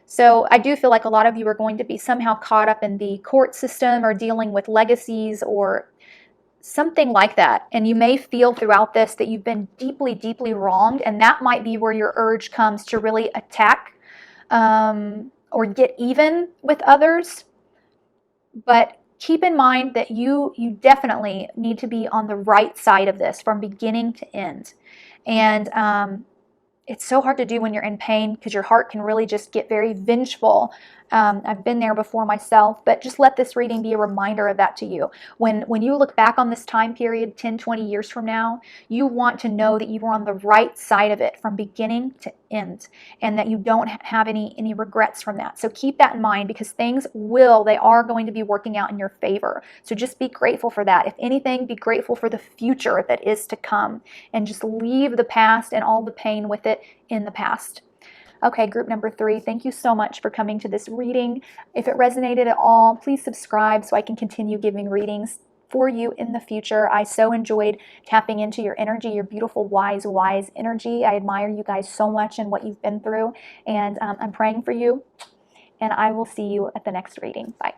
S1: So I do feel like a lot of you are going to be somehow caught up in the court system or dealing with legacies or something like that. And you may feel throughout this that you've been deeply wronged, and that might be where your urge comes to really attack or get even with others. But keep in mind that you definitely need to be on the right side of this from beginning to end. And it's so hard to do when you're in pain because your heart can really just get very vengeful. I've been there before myself, but just let this reading be a reminder of that to you. When you look back on this time period 10, 20 years from now, you want to know that you were on the right side of it from beginning to end, and that you don't have any regrets from that. So keep that in mind, because they are going to be working out in your favor. So just be grateful for that. If anything, be grateful for the future that is to come, and just leave the past and all the pain with it in the past. Okay, group number 3, thank you so much for coming to this reading. If it resonated at all, please subscribe so I can continue giving readings for you in the future. I so enjoyed tapping into your energy, your beautiful, wise energy. I admire you guys so much and what you've been through, and I'm praying for you, and I will see you at the next reading. Bye.